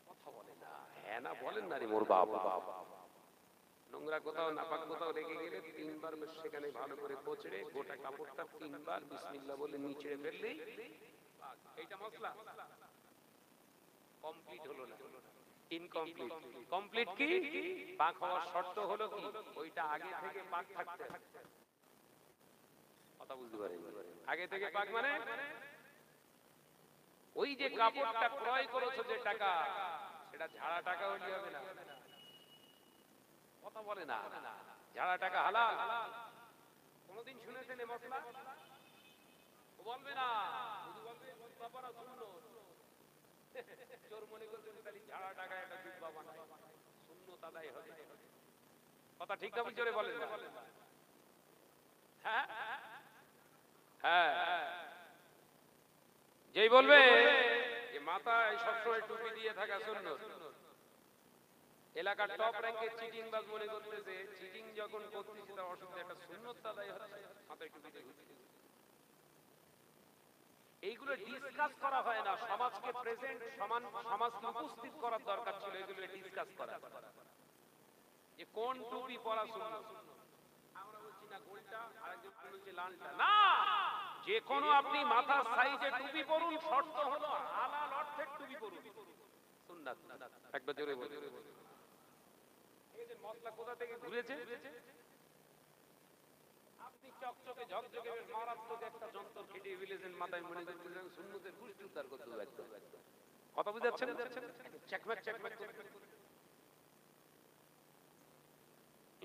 কথা বলে না, হ্যাঁ না বলেন না রে মোর বাবা। নোংরা কোথাও নাপাক কোথাও রেখে গেলে 3 বার সেখানে ভালো করে কোচড়ে গোটা কাপড়টা 3 বার বিসমিল্লাহ বলে নিচে ফেললেই পাক। এইটা মশলা কমপ্লিট হলো না, ইনকমপ্লিট। কমপ্লিট কি পাক হওয়ার শর্ত হলো কি ওইটা আগে থেকে পাক থাকতে হবে। কথা বুঝতে পারেন? আগে থেকে পাক মানে ওই যে কাপড়টা ক্রয় করেছো যে টাকা, সেটা ঝাড়া টাকা হলে হবে না। কথা বলে না, ঝাড়া টাকা হালাল। কোনদিন শুনেছেন এই মশলা? বলবে না, শুধু বলবে বাবারা শুনলো চোর মনে করতে খালি ঝাড়া টাকা একটা জুব্বা বানায়, সুন্নাত আদায় হবে। কথা ঠিক না বুঝে বলেন না? হ্যাঁ হ্যাঁ, যেই বলবে যে মাথায় সবসময় টুপি দিয়ে থাকা সুন্নাত, এলাকার টপ র্যাঙ্কের চিটিং বাজ মনে করতেছে চিটিং যখন করতেছি তার অসুবিধা, একটা সুন্নাত আদায় হচ্ছে, মাথায় টুপি দিয়ে ঘুরতেছে। এইগুলো ডিসকাস করা হয় না। সমাজকে প্রেজেন্ট সমাজকে উপস্থিত করার দরকার ছিল, এগুলো ডিসকাস করা যে কোন টুপি পরা সুন্নাত। আমরা বলছি না গোলটা, আরেকজন বলছে লালটা। না, যে কোনো আপনি মাথার সাইজে টুপি পরুন, শর্ত হলো হালাল অর্থের টুপি পরুন, সুন্নাত। একবার জোরে বলুন। এই যে মশলা কোথা থেকে ঘুরেছে, আপনি চকচকে ঝকঝকে মারাত্মক একটা যন্ত্র কেটে ফেলেছেন মাথায়, মনে করতেছেন সুন্নতের গুষ্টি উদ্ধার করতে হবে। কথা বুঝতে পারছেন? চেকমেক চেকমেক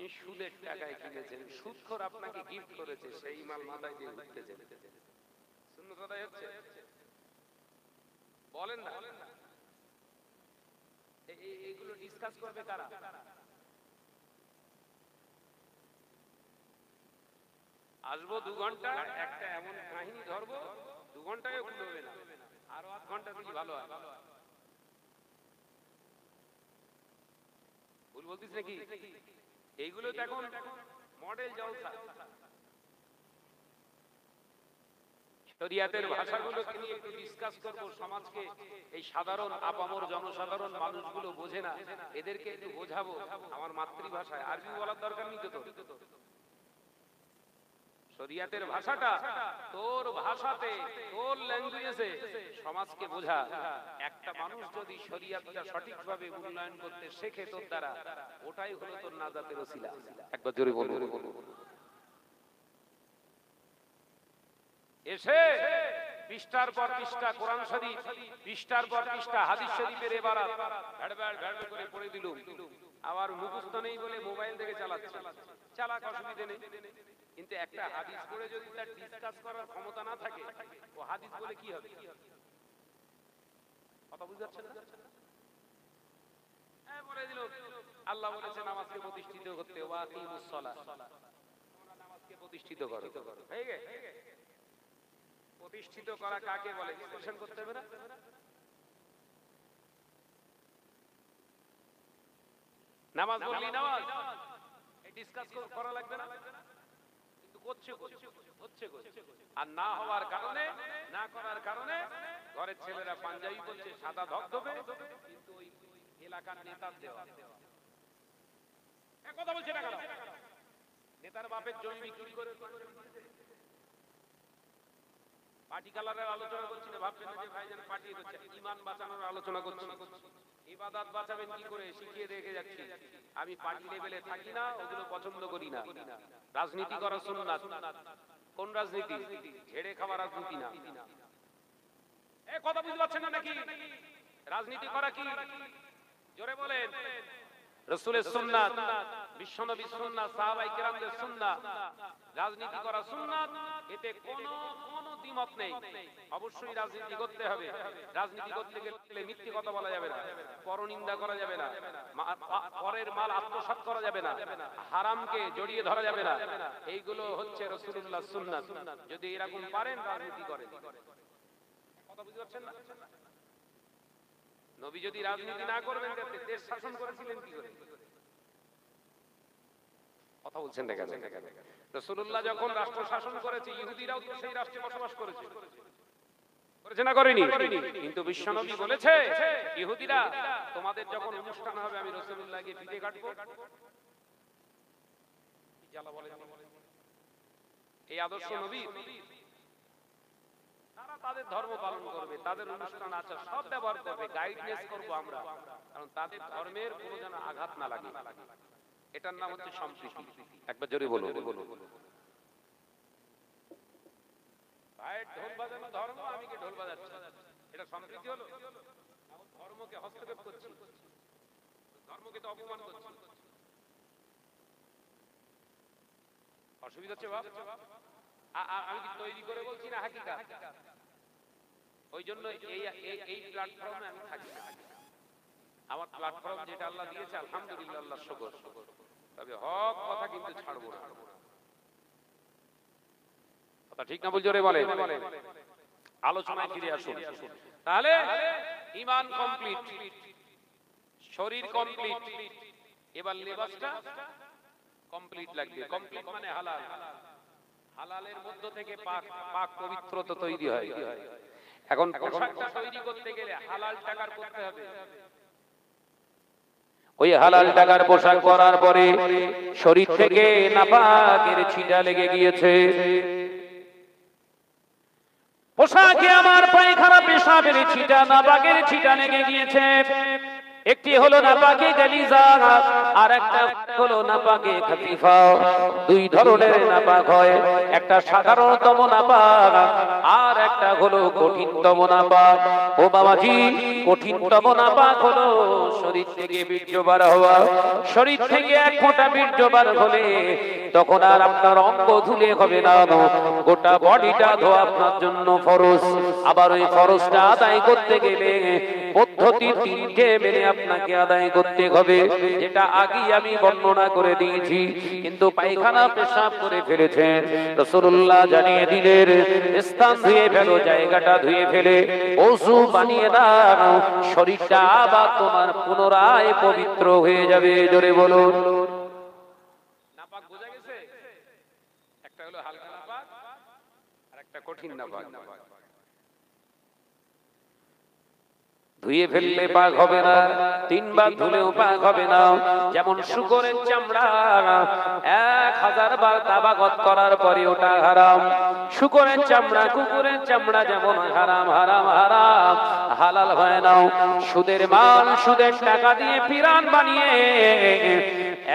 এই সুদের টাকায় কিনেছেন, সুদখোর আপনাকে গিফট করেছে, সেই মাল মাথায় দিয়ে ঘুরতেছেন, সুন্নত আদায় হচ্ছে? বলেন না। এইগুলো ডিসকাস করবে কারা? আসবো 2 ঘন্টা, একটা এমন কাহিনী ধরবো 2 ঘন্টায় ভুলবে না, আরো 8 ঘন্টা বেশি ভালো হয়। ভুল বলতিস নাকি? এইগুলো তো এখন মডেল জলসা। শরিয়াতের ভাষাগুলোকে নিয়ে একটু ডিসকাস করব। সমাজকে এই সাধারণ আপামর জনসাধারণ মানুষগুলো বোঝে না, এদেরকে একটু বোঝাবো আমার মাতৃভাষায়। আরবি বলার দরকার নেই তো। শরিয়াতের ভাষাটা তোর ভাষাতে, তোর ল্যাঙ্গুয়েজে সমাজকে বোঝা। একটা মানুষ যদি শরিয়াতটা সঠিকভাবে মূল্যায়ন করতে শেখে তোর দ্বারা, ওটাই হলো তোর নাজাতের ওসিলা। একবার জোরে বলুন। এসে পৃষ্ঠার পর পৃষ্ঠা কোরআন শরীফ, পৃষ্ঠার পর পৃষ্ঠা হাদিস শরীফের ইবারত ভেড় ভেড় করে পড়ে দিল। আবার মুখস্থ নেই বলে মোবাইল থেকে চালাচ্ছে, চালাক, অসুবিধা নেই। কিন্তু একটা হাদিস পড়ে যদি তার ডিসকাস করার ক্ষমতা না থাকে, ও হাদিস বলে কি হবে? কথা বুঝতে পারছেন না? হ্যাঁ, বলে দিল আল্লাহ বলেছে নামাজকে প্রতিষ্ঠিত করতে, ওয়া আকিমুস সালাহ, তোমরা নামাজকে প্রতিষ্ঠিত করো। হয়ে গেছে? প্রতিষ্ঠিত করা কাকে বলে বিশ্লেষণ করতে হবে না? নামাজ বললি নামাজ, এই ডিসকাস করা লাগবে না, কিন্তু করছে হচ্ছে, আর না হওয়ার কারণে, না করার কারণে ঘরের ছেলেরা পাঞ্জাবি পরছে সাদা ধবধবে, কিন্তু ওই এলাকার নেতার দেওয়া। কথা বলছে না কেন? নেতার বাপের জমি বিক্রি করে পার্টি কালারের আলোচনা করছি না, ভাবছেন যে ভাইজান পার্টি করছে, ঈমান বাঁচানোর আলোচনা করছি। ইবাদত বাঁচাবেন কি করে শিখিয়ে রেখে যাচ্ছি। আমি পার্টি লেভেলে থাকি না, ওগুলো পছন্দ করি না। রাজনীতি করা সুন্নাত। কোন রাজনীতি? ঝেড়ে খাওয়া রাজনীতি না। এই কথা বুঝতে পারছেন না নাকি? রাজনীতি করা কি? জোরে বলেন। রাসূলের সুন্নাত, বিশ্বনবীর সুন্নাত, সাহাবায়ে কেরামদের সুন্নাত। রাজনীতি করা সুন্নাত, এতে কোনো দ্বিমত নেই। অবশ্যই রাজনীতি করতে হবে। রাজনীতি করতে গেলে মিথ্যে কথা বলা যাবে না, পরনিন্দা করা যাবে না, পরের মাল আত্মসাৎ করা যাবে না, হারামকে জড়িয়ে ধরা যাবে না। এইগুলো হচ্ছে রাসূলুল্লাহর সুন্নাত। যদি এরকম পারেন রাজনীতি করেন। কথা বুঝতে পারছেন না? নবী যদি রাজনীতি না করবেন, দেশ শাসন করেছিলেন কি করে? কথা বলছেন না কেন? রাসূলুল্লাহ যখন রাষ্ট্র শাসন করেছে, ইহুদিরাও তো সেই রাষ্ট্রে বসবাস করেছে, করেছে না করেনি? কিন্তু বিশ্বনবী বলেছে, ইহুদিরা তোমাদের যখন অনুষ্ঠান হবে আমি রাসূলুল্লাহকে পিঠে কাটবো। কি জ্বালা বলেন। এই আদর্শ নবী, তারা তাদের ধর্ম পালন করবে, তাদের অনুষ্ঠান আচার সব ব্যবহার করবে, গাইডনেস করব আমরা, কারণ তাদের ধর্মের কোনো যেন আঘাত না লাগে। এটার নাম হচ্ছে সম্প্রীতি। একবার জোরে বলো। ভাই ঢোল বাজানো ধর্ম, আমি কি ঢোল বাজাচ্ছি? এটা সম্প্রীতি হলো? ধর্মকে হস্তক্ষেপ করছি, ধর্মকে তো অপমান করছি। অসুবিধা হচ্ছে বাপ? আমি কি তৈরি করে বলছি না হাকিকাত? ওই জন্য এই প্ল্যাটফর্মে আমি থাকি না। আমার প্ল্যাটফর্ম যেটা আল্লাহ দিয়েছে, আলহামদুলিল্লাহ, আল্লাহর শুকর। তবে হক কথা কিন্তু ছাড়বো না। কথা ঠিক না? বলছো রে বলে। আলোচনায় ফিরে আসুন। তাহলে ঈমান কমপ্লিট, শরীর কমপ্লিট, এবার লেবাসটা কমপ্লিট লাগবে। কমপ্লিট মানে হালাল। হালালের মধ্য থেকে পাক পবিত্রতা তৈরি হয়। এখন পোশাকটা তৈরি করতে গেলে হালাল টাকার করতে হবে। ওই হালাল টাকার পোশাক পরার পরে শরীর থেকে নাপাকের ছিটা লেগে গিয়েছে, পোশাকে আমার পায়খানা পেশাবের ছিটা, নাপাকের ছিটা লেগে গিয়েছে। একটি হলো নাপাকে গালিজা, আর একটা হলো নাপাকে খাফিফা। দুই ধরনের নাপাক হয়, একটা সাধারণতম নাপাক, আর একটা হলো কঠিনতম নাপাক। ও বাবাজি, কঠিনতম নাপাক হলো শরীর থেকে বীর্য বার হওয়া। শরীর থেকে এক ফোঁটা বীর্য বার হলে তখন আর আপনার অঙ্গ ধুলে হবে না, গোটা বডিটা ধোয়া আপনার জন্য ফরজ। আবার ওই ফরজটা আদায় করতে গেলে পদ্ধতি তিনটে মেনে আপনাকে আদায় করতে হবে, যেটা আগেই আমি বর্ণনা করে দিয়েছি। কিন্তু পায়খানা পেশাব করে ফেলেছেন, রাসূলুল্লাহ জানিয়ে দিলেন, স্থান ধুয়ে ফেলো, জায়গাটা ধুয়ে ফেলে ওযু বানিয়ে দাও, শরীরটা আবার তোমার পুনরায় পবিত্র হয়ে যাবে। জোরে বলুন। নাপাক বোঝা গেছে? একটা হলো হালকা নাপাক, আর একটা কঠিন নাপাক। ধুয়ে ফেললে পাক হবে না, তিনবার ধুলেও পাক হবে না। যেমন শুকরের চামড়া 1000 বার তাবাগত করার পরে ওটা হারাম। শুকরের চামড়া, কুকুরের চামড়া যেমন হারাম হারাম হারাম, হালাল হয় না। সুদের মাল, সুদের টাকা দিয়ে পিরান বানিয়ে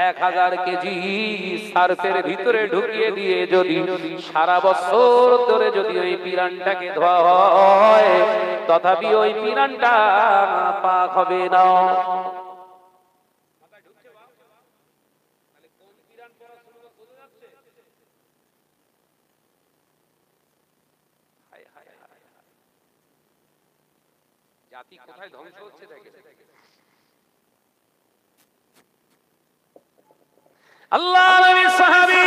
1000 কেজি সার্ফের ভিতরে ঢুকিয়ে দিয়ে যদি সারা বছর ধরে যদি ওই পিরানটাকে ধোয়া হয়, তথাপি ওই পিরানটা পাক হবে না। জাতি কোথায় ধ্বংস হচ্ছে দেখে। আল্লাহ নবীর সাহাবী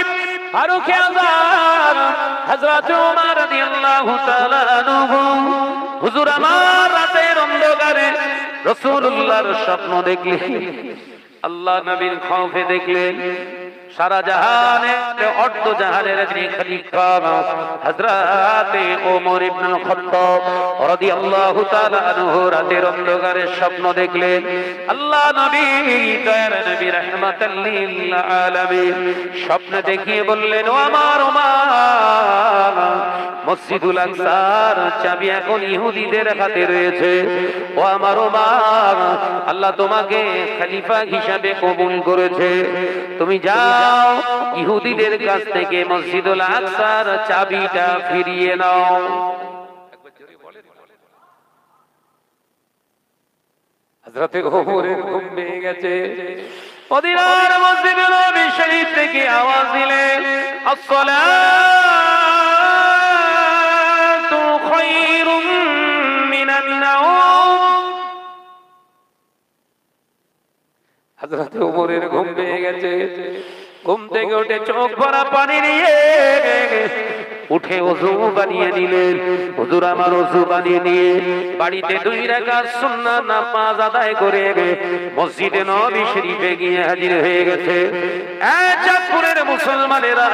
ফারুক আযম হযরত ওমর রাদিয়াল্লাহু তাআলা আনহু, হুজুর আমার রাতের অন্ধকারে রাসূলুল্লাহর স্বপ্ন দেখলেন, আল্লাহ নবীর খৌফে দেখলেন সারা জাহানের অর্ধ জাহানের যিনি খলিফা হযরত ওমর ইবনে খাত্তাব রাদিয়াল্লাহু তাআলা আনহু রাতের অন্ধকারে স্বপ্ন দেখলেন। আল্লাহ নবী দয়ার নবী রাহমাতাল লিল আলামিন স্বপ্নে দেখিয়ে বললেন, ও আমার ওমর, মসজিদুল আকসার চাবি এখন ইহুদিদের হাতে রয়েছে। ও আমার ওমর, আল্লাহ তোমাকে খলিফা হিসাবে কবুল করেছে, তুমি যাও ইহুদিদের কাছ থেকে মসজিদুল আকসার চাবিটা ফিরিয়ে নাও। একবার জোরে বলেন। হযরতে ওমরের ঘুম ভেঙে গেছে। মদিনার মসজিদে নববী শরীফ থেকে আওয়াজ দিলেন, আসসালাতু খায়রুম মিনান নাওম। হযরতে ওমরের ঘুম ভেঙে গেছে। ঘুম থেকে উঠে চোখ ভরা পানি নিয়ে উঠে ওযু বানিয়ে নিলেন। হুজুর আমার ওযু বানিয়ে নিয়ে বাড়িতে 2 রাকাত সুন্নাহ নামাজ আদায় করে মসজিদে নববী শরীফে গিয়ে হাজির হয়ে গেছে। চাঁদপুরের মুসলমানেরা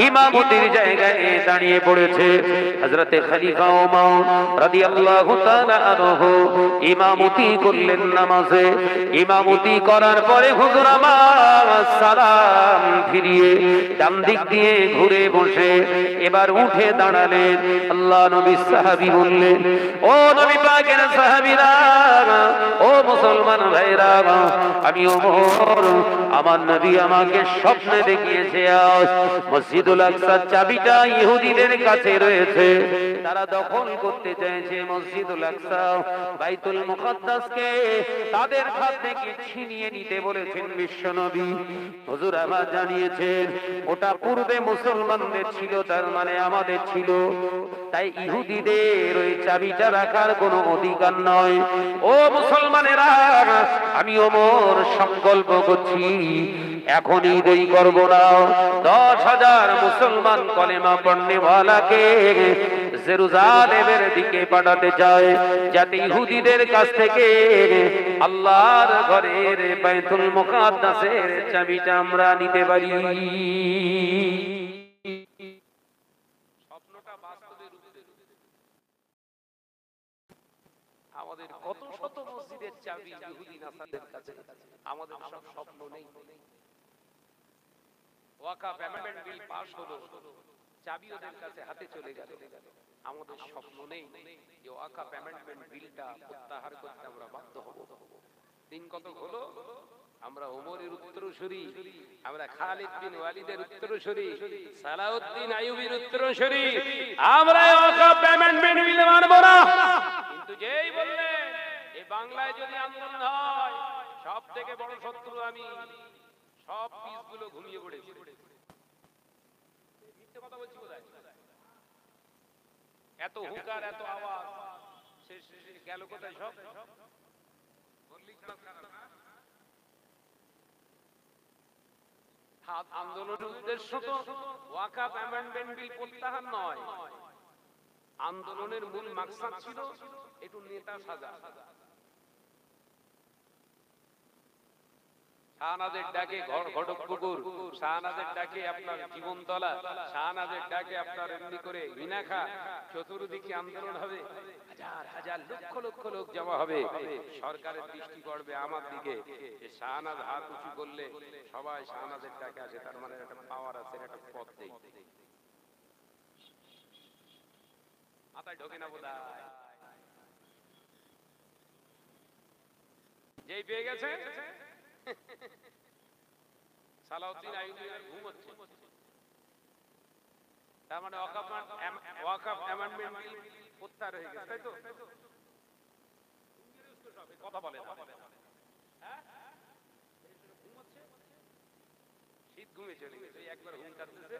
ইমামতির জায়গায় দাঁড়িয়ে পড়েছে। হযরতে খলিফা ওমর রাদিয়াল্লাহু তাআলা আনহু ইমামতি করলেন নামাজে। ইমামতি করার পরে হুজুর আমার সালাম ফিরিয়ে ডান দিক দিয়ে ঘুরে বসে এবার উঠে দাঁড়ালেন। আল্লাহ নবী সাহাবী বললেন, ও নবী পাকের সাহাবীরা, ও মুসলমান ভাইরা, আমি ওমর, আমার নবী আমাকে স্বপ্নে দেখিয়েছে আজ মসজিদুল আকসার চাবিটা ইহুদিদের কাছে রয়েছে, তারা দখল করতে চাইছে মসজিদুল আকসা, বাইতুল মুকাদ্দাসকে তাদের হাত থেকে ছিনিয়ে নিতে বলেছেন বিশ্বনবী। হুজুর আমার জানিয়েছেন ওটা পূর্বে মুসলমানদের ছিল, তার মানে আমাদের ছিল, তাই ইহুদিদের ওই চাবিটা রাখার কোনো অধিকার নয়। ও মুসলমানেরা, আমি ওমর সংকল্প করছি এখনই দেরি করব না। 10,000 মুসলমান কলেমা পড়নেওয়ালাকে জেরুজালেমের দিকে পাঠাতে চায়, যাতে ইহুদিদের কাছ থেকে আল্লাহর ঘরের বাইতুল মুকাদ্দাসের চাবিটা আমরা নিতে পারি। স্বপ্নটা বাস্তবে রূপ দেবে। আমাদের কত শত মসজিদের চাবি ইহুদি নাসারদের কাছে, আমাদের সব স্বপ্ন নেই। ওয়াকাফ অ্যামেন্ডমেন্ট বিল পাস হলো, চাবি ওদের কাছে হাতে চলে গেল, আমাদের স্বপ্ন নেই যে ওয়াকাফ অ্যামেন্ডমেন্ট বিলটা প্রত্যাহার করতে আমরা বাধ্য হব। দিন কত হলো, আমরা ওমরের উত্তরসূরি, আমরা খালিদ বিন ওয়ালিদের উত্তরসূরি, সালাউদ্দিন আইয়ুবীর উত্তরসূরি, আমরা ওয়াকাফ অ্যামেন্ডমেন্ট বিল মানব না। কিন্তু যেই বললেন এই বাংলায় যদি আন্দোলন হয়, সব থেকে বড় শত্রু আমি, সব পিসগুলো ঘুমিয়ে পড়েছে। মিথ্যে কথা বলছি বোধহয়? এত হুঙ্কার, এত আওয়াজ, শেষ গেল কোথায় সব? আন্দোলনের উদ্দেশ্য তো ওয়াকাফ অ্যামেন্ডমেন্ট বিল প্রত্যাহার নয়, আন্দোলনের মূল মাকসাদ ছিল একটু নেতা সাজা। শাহনাজের ডাকে ঘটকপুকুর, শাহনাজের ডাকে আপনার জীবনতলা, শাহনাজের ডাকে আপনার এমনি করে হিনাখা, চতুর্দিকে আন্দোলন হবে, হাজার হাজার লক্ষ লক্ষ লোক জমা হবে। সরকারের দৃষ্টি পড়বে আমার দিকে, যে শাহনাজ হাত উঁচু করলে সবাই শাহনাজের ডাকে আসে, তার মানে একটা পাওয়ার আছে, একটা পথ দেয়। মাথায় ঢোকে না বোধহয়। যেই পেয়ে গেছে সালাউদ্দিন আইয়ুবীর ঘুম হচ্ছে, তার মানে ওয়াকাফ অ্যামেন্ডমেন্ট বিল প্রত্যাহার হয়ে গেছে, তাই তো? কথা বলে শীত ঘুমে চলে গেছে, একবার হুঙ্কার দিয়েছে,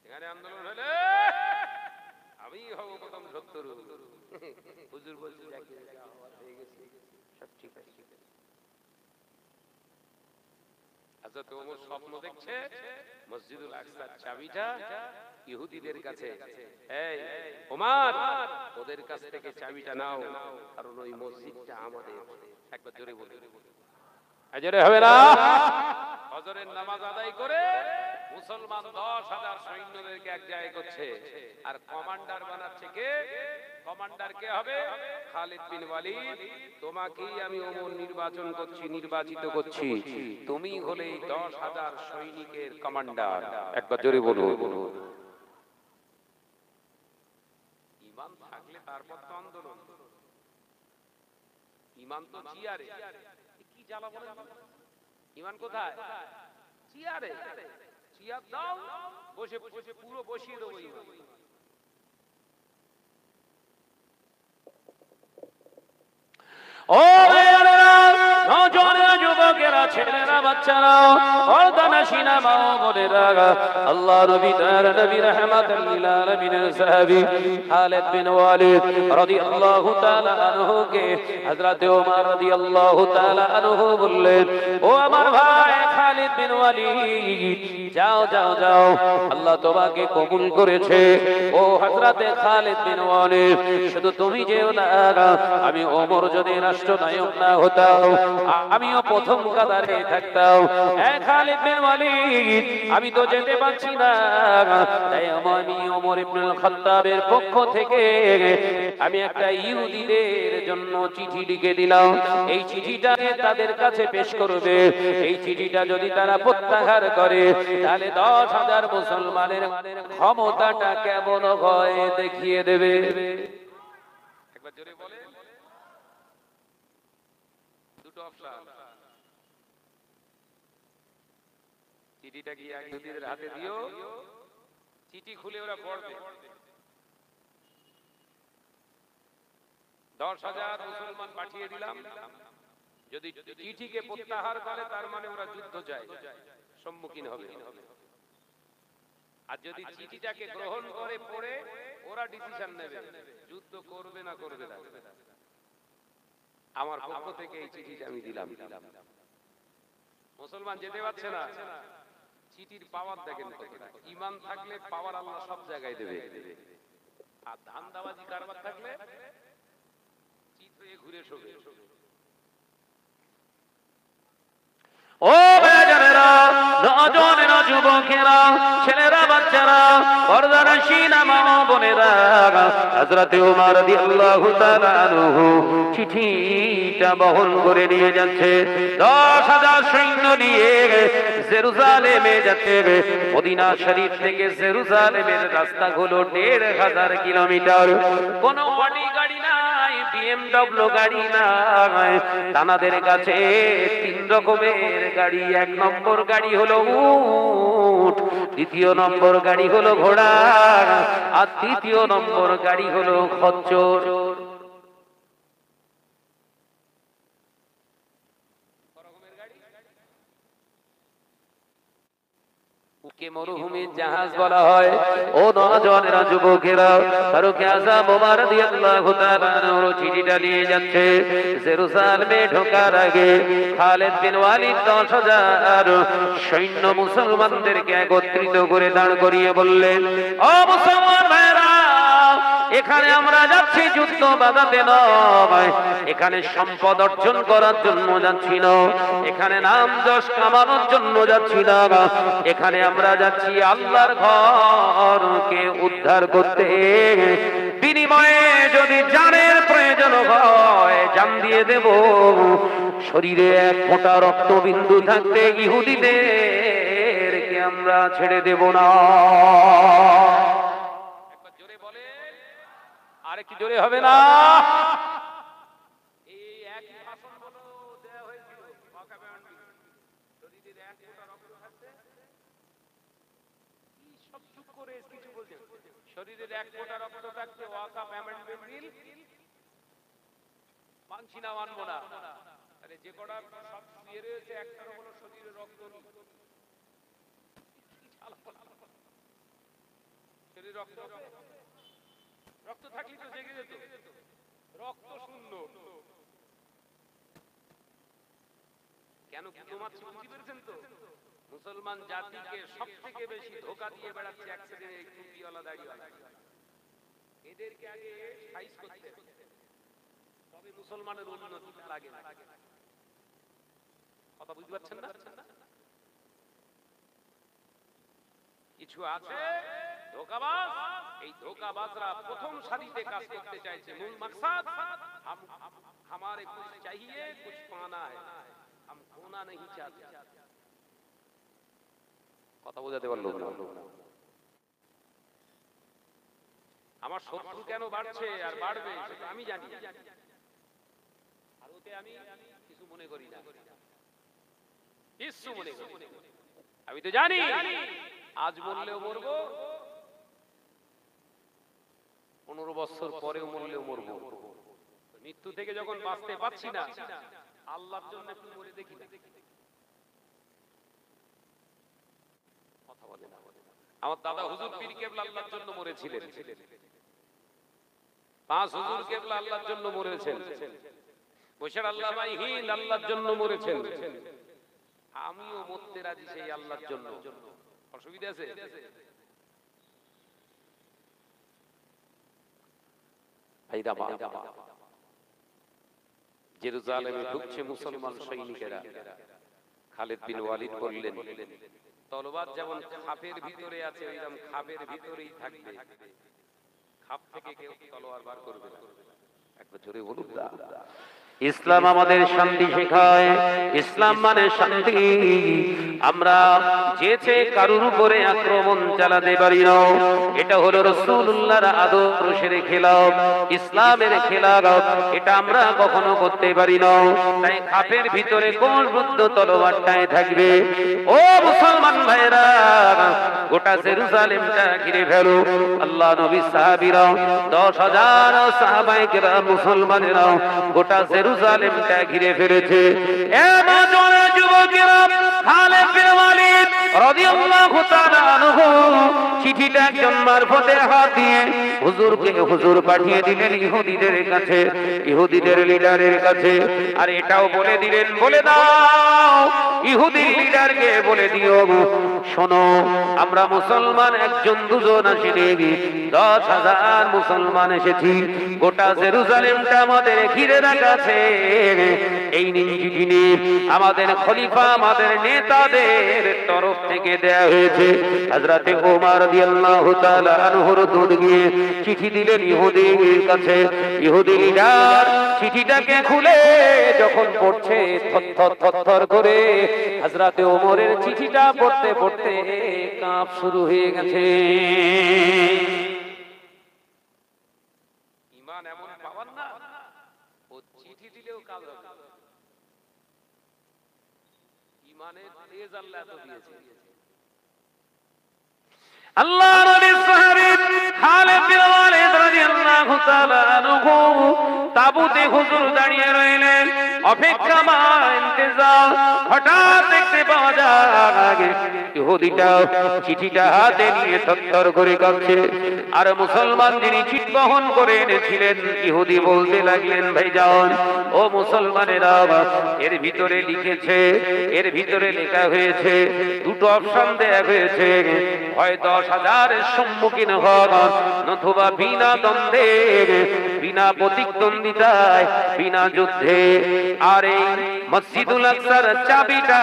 এখানে আন্দোলন হলে আমি হব প্রথম শত্রু। হুজুর বলছে যাকে যা হওয়ার হয়ে গেছে, সব ঠিক আছে। হযরত ওমর স্বপ্ন দেখছে মসজিদুল আকসার চাবিটা ইহুদিদের কাছে। এই ওমর, ওদের কাছ থেকে চাবিটা নাও, কারণ ওই মসজিদটা আমাদের। একবার জোরে বলে, জোরে হবে না? ফজরের নামাজ আদায় করে মুসলমান 10,000 সৈন্যদেরকে এক জায়গায় করছে, আর কমান্ডার বানাচ্ছে কে? কমান্ডার কে হবে? খালিদ বিন ওয়ালিদ। তোমাকেই আমি ওমর নির্বাচিত করছি, তুমি হলে 10,000 সৈনিকের কমান্ডার। একবার জোরে বলুন। ঈমান থাকলে তারপর তো আন্দোলন। ঈমান তো চেয়ারে। কি জ্বালা বলেন? ঈমান কোথায়? চেয়ারে। চেয়ার দাও, বসে বসে পুরো বসিয়ে দেবো ঈমান। ও নওজোয়ান যুবকেরা, ছেলেরা, বাচ্চারা, পর্দানশীনা মা ও বোনেরা, আল্লাহ নবী তার নবী রাহমাতুল লিল আলামিনের সাহাবী খালিদ বিন ওয়ালিদ রাদিয়াল্লাহু তাআলা আনহু কে হযরত ওমর রাদিয়াল্লাহু তাআলা আনহু বললেন, ও আমার ভাই খালিদ বিন ওয়ালিদ, যাও যাও যাও, আল্লাহ তোমাকে কবুল করেছে। ও হযরত খালিদ বিন ওয়ালিদ, শুধু তুমি যেও না, আমি ওমর যদি রাষ্ট্রনায়ক না হতাম, আমিও প্রথম কাতারে থাকতাম। খালিদ বিন ওয়ালিদ, আমি তো যেতে পারছি না, তাই আমি ওমর ইবনুল খাত্তাবের পক্ষ থেকে আমি একটা ইহুদিদের জন্য চিঠি লিখে দিলাম। এই চিঠিটা তাদের কাছে পেশ করবে। এই চিঠিটা যদি তারা প্রত্যাহার করে, তাহলে 10,000 মুসলমানের ক্ষমতাটা কেমন হয় দেখিয়ে দেবে। একবার জোরে বলে। দুটো অপশন। চিঠিটা গিয়ে ইহুদিদের হাতে দিও, চিঠি খুলে ওরা পড়বে। 10,000 মুসলমান পাঠিয়ে দিলাম, যদি চিঠিকে প্রত্যাহার করে তার মানে ওরা যুদ্ধ চায়, সম্মুখীন হবে। আর যদি চিঠিটাকে গ্রহণ করে পড়ে, ওরা ডিসিশন নেবে যুদ্ধ করবে না করবে না। আমার পক্ষ থেকে এই চিঠিটা আমি দিলাম। মুসলমান যেতে পারছে না, চিঠির পাওয়ার দেখেন কতটা। ঈমান থাকলে পাওয়ার আল্লাহ সব জায়গায় দেবে, আর ধান্দাবাজি কারবার থাকলে চিত হয়ে ঘুরে শোবে। ও বাজারেরা, নওজোয়ানেরা, যুবকেরা, ছেলেরা, বাচ্চারা, পর্দানশীনা মা ও বোনেরা, হযরত ওমর রাদিয়াল্লাহু তাআলা আনহু চিঠিটা বহন করে নিয়ে যাচ্ছে। 10,000 সৈন্য নিয়ে জেরুজালেমে যাচ্ছে। মদিনা শরীফ থেকে জেরুজালেমের রাস্তাগুলো 1,500 কিলোমিটার। কোনো অডি গাড়ি নাই, BMW গাড়ি নাই, তানাদের কাছে 3 রকমের গাড়ি। 1 নম্বর গাড়ি হলো উট, 2য় নম্বর গাড়ি হলো ঘোড়া, আর 3য় নম্বর গাড়ি হলো খচ্চর। মরুভূমির জাহাজ বলা হয়। ও নওজোয়ানেরা, যুবকেরা, ফারুক আযম ওমর রাদিয়াল্লাহু তাআলা আনহু চিঠিটা নিয়ে যাচ্ছে। জেরুজালেমে ঢোকার আগে খালিদ বিন ওয়ালিদ 10,000 সৈন্য মুসলমানদেরকে একত্রিত করে দাঁড় করিয়ে বললেন, ও মুসলমান ভাইরা, এখানে আমরা যাচ্ছি যুদ্ধ বাঁধাতে নয়, এখানে সম্পদ অর্জন করার জন্য যাচ্ছি না, এখানে নাম যশ কামানোর জন্য যাচ্ছি না, এখানে আমরা যাচ্ছি আল্লাহর ঘরকে উদ্ধার করতে। বিনিময়ে যদি জানের প্রয়োজন হয় জান দিয়ে দেব, শরীরে 1 ফোঁটা রক্তবিন্দু থাকতে ইহুদিদেরকে আমরা ছেড়ে দেব না। আরেকটু জোরে হবে না? এই একই ভাষণ বলো দেয়া হয়েছিল মক্কা ব্যান্ডি। শরীরের 1 ফোঁটা রক্ত থাকতে কি সব চুপ করে কিছু বলছেন? শরীরের 1 ফোঁটা রক্ত থাকতে ওয়াকাফ অ্যামেন্ডমেন্ট বিল মানছি না, মানবো না। আরে যে কটা সব শুয়ে রয়েছে, একটারও কোনো শরীরে রক্ত নেই। শরীরে রক্ত হবে? রক্ত থাকলে তো জেগে যেত, রক্ত শূন্য। কেন কুতো মারছি বুঝতে পেরেছেন তো? মুসলমান জাতিকে সব থেকে বেশি ধোকা দিয়ে বেড়াচ্ছে এক শ্রেণীর এই টুপিওয়ালা দাড়িওয়ালা। এদেরকে আগে সাইজ করতে হবে, তবে মুসলমানের উন্নতি লাগে না। কথা বুঝতে পারছেন না? কিছু আছে ধোকাবাজ, এই ধোকাবাজরা প্রথম সারিতে কাজ করতে চাইছে। মূল মাকসাদ हमारे कुछ चाहिए कुछ पाना है, हम खोना नहीं चाहते। কথা বোঝাতে পারলো না? আমার শত্রু কেন বাড়ছে আর বাড়বে সেটা আমি জানি, আর ওতে আমি কিছু মনে করি না, কিছু মনে করি না। আমি তো জানি আজ মরলেও মরবো, 15 বছর পরেও মরলেও মরবো। মৃত্যু থেকে যখন বাঁচতে পারছি না, আল্লাহর জন্য একটু মরে দেখি না। কথা বলে না। আমার দাদা হুজুর পীর কেবলা আল্লাহর জন্য মরেছিলেন, 5 হুজুর কেবলা আল্লাহর জন্য মরেছেন, বৈশাখ আল্লাহ ভাই হিন্দ আল্লাহর জন্য মরেছেন। আমিও মরতে রাজি সেই আল্লাহর জন্য। অসুবিধা আছে? ভাইরা বাবা, জেরুজালেমে ঢুকছে মুসলমান সৈনিকেরা। খালিদ বিন ওয়ালিদ বললেন, তলোয়ার যেমন খাপের ভিতরে আছে ওইরকম খাপের ভিতরেই থাকবে, খাপ থেকে কেউ তলোয়ার বার করবে না। একবার জোরে বলুন না। ইসলাম আমাদের শান্তি শেখায়, ইসলাম মানে শান্তি। আমরা যেচে কারুর উপরে আক্রমণ চালাতে পারি না। এটা হলো রাসূলুল্লাহর আদর্শের খেলাফ, ইসলামের খেলাফ। এটা আমরা কখনো করতে পারি না। তাই খাপের ভিতরে কোন বুদ্ধ তলোয়ারটাই থাকবে। ও মুসলমান ভাইরা, গোটা জেরুজালেমটা ঘিরে ফেলো। আল্লাহ নবী সাহাবীরা 10,000 সাহাবায়ে কেরাম মুসলমানেরা গোটা জেরুজালেমটা ঘিরে ফেলেছে। এমন যুবকেরা খালিদ বিন ওয়ালিদ রাদিয়াল্লাহু তাআলা আনহু চিঠিটা একজন মারফতের হাত দিয়ে হুজুর পাঠিয়ে দিলেন ইহুদিদের কাছে, ইহুদিদের লিডারের কাছে। আর এটাও বলে দিলেন, বলে দাও ইহুদি লিডারকে বলে দিও, শোনো আমরা মুসলমান 1 2 আসিনি, 10,000 মুসলমান এসেছি। গোটা জেরুজালেমটা আমাদের ঘিরে রাখা আছে। এই নিয়ে আমাদের খলিফা, আমাদের নেতাদের তরফ থেকে দেয়া হয়েছে। হযরতে ওমর রাদিয়াল্লাহু তাআলা আনহুর দূত গিয়ে চিঠি দিলেন ইহুদির কাছে। ইহুদি লিডার চিঠিটাকে খুলে যখন পড়ছে, থরথর করে হযরতে ওমরের চিঠিটা পড়তে পড়তে কাঁপ শুরু হয়ে গেছে। ঈমান এমন পাওয়ার না, ও চিঠি দিলেও কাজ হবে। ঈমানের তেজ আল্লাহ এত দিয়েছে। আল্লাহ নবীর সাহাবী খালিদ বিন ওয়ালিদ রাদিয়াল্লাহু তাআলা আনহু তাবুতে হুজুর দাঁড়িয়ে রইলেন, অপেক্ষামান ইন্তজার। হঠাৎ দেখতে পাওয়া যায় ইহুদিটা চিঠিটা হাতে নিয়ে থরথর করে কাঁপছে। আর মুসলমান যিনি চিঠি বহন করে এনেছিলেন, ইহুদি বলতে লাগলেন, ভাইজান ও মুসলমানেরা, এর ভিতরে লিখেছে, এর ভিতরে লেখা হয়েছে, দুটো অপশন দেয়া হয়েছে, হয় 10,000 সম্মুখীন হন, নতুবা বিনা দ্বন্দ্বে, বিনা প্রতিদ্বন্দ্বিতায়, বিনা যুদ্ধে। আর এই মসজিদুল আকসার চাবিটা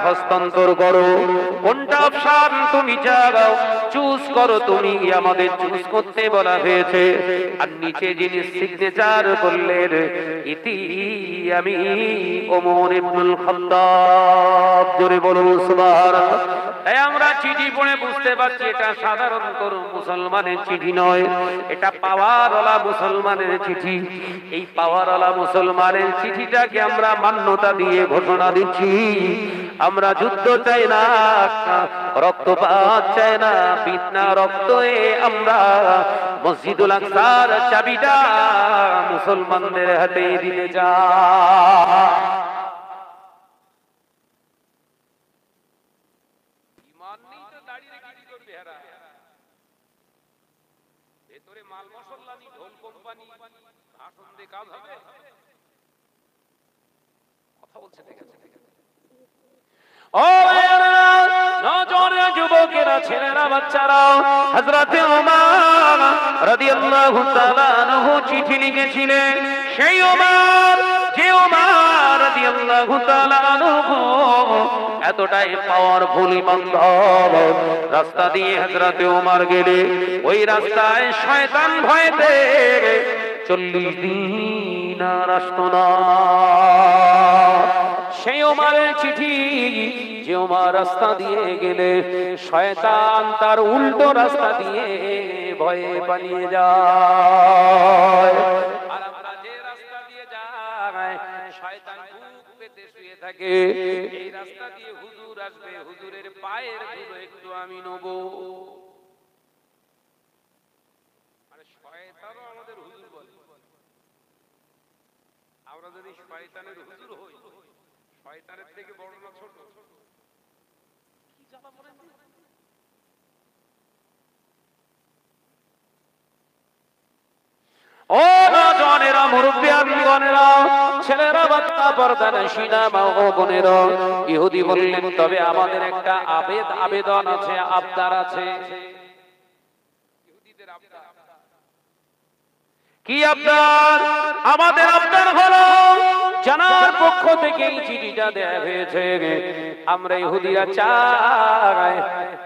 হস্তান্তর করো। কোনটা অপশন তুমি চাও চুজ করো, তুমি আমাদের চুজ করতে বলা হয়েছে। আর নিচে যিনি সিগনেচার করলেন, ইতি আমি ওমর ইবনুল খাত্তাব। জোরে বলুন সুবহানাল্লাহ। তাই আমরা চিঠি পড়ে বুঝতে পারছি এটা সাধারণ কোনো মুসলমানের চিঠি নয়, এটা পাওয়ারওয়ালা মুসলমানের চিঠি। এই পাওয়ারওয়ালা মুসলমানের চিঠিটাকে আমরা মান্যতা দিয়ে ঘোষণা দিচ্ছি, আমরা যুদ্ধ চাই না, রক্তপাত চাই না, বিনা রক্তে আমরা মসজিদুল আকসার চাবিটা মুসলমানদের হাতে দিতে চাই। ভেতরে মাল মশলা নি, ঢোল কোম্পানি, ভাষণ দিয়ে কাজ হবে? কথা বলছে ঠিক আছে, ঠিক আছে। ও ভাইয়েরা, নওজোয়ান যুবকেরা, ছেলেরা, বাচ্চারা, হযরতে ওমর রাদিয়াল্লাহু তাআলা আনহু চিঠি লিখেছিলেন। সেই ওমর, যে ওমর রাদিয়াল্লাহু তাআলা আনহু এতটাই পাওয়ারফুল ইমানদার, রাস্তা দিয়ে হযরতে ওমর গেলে ওই রাস্তায় শয়তান ভয়তে 40 দিন আর আসতো না। সেই ওমরের চিঠি, যে ওমর রাস্তা দিয়ে গেলে শয়তান তার উল্টো রাস্তা দিয়ে ভয়ে পালিয়ে যায়। আর আমরা যে রাস্তা দিয়ে যাই, শয়তান বুক পেতে শুয়ে থাকে। এই রাস্তা দিয়ে হুজুর আসবে, হুজুরের পায়ের ধুলো একটু আমি নেব। মানে শয়তানও আমাদের হুজুর বলে। আমরা যদি শয়তানের হুজুর হই, শয়তানের থেকে বড় না ছোট? কি জ্বালা বলেন তো? ও নওজোয়ানেরা, মুরব্বিয়ানগণেরা, ছেলেরা, বাচ্চা, পর্দানশীনা মা ও বোনেরা, ইহুদি বললেন, তবে আমাদের একটা আবেদন আছে, আবদার আছে। ইহুদিদের আবদার। কি আবদার? আমাদের আবদার হলো, জানার পক্ষ থেকে এই চিঠিটা দেয়া হয়েছে, আমরা ইহুদিরা চাই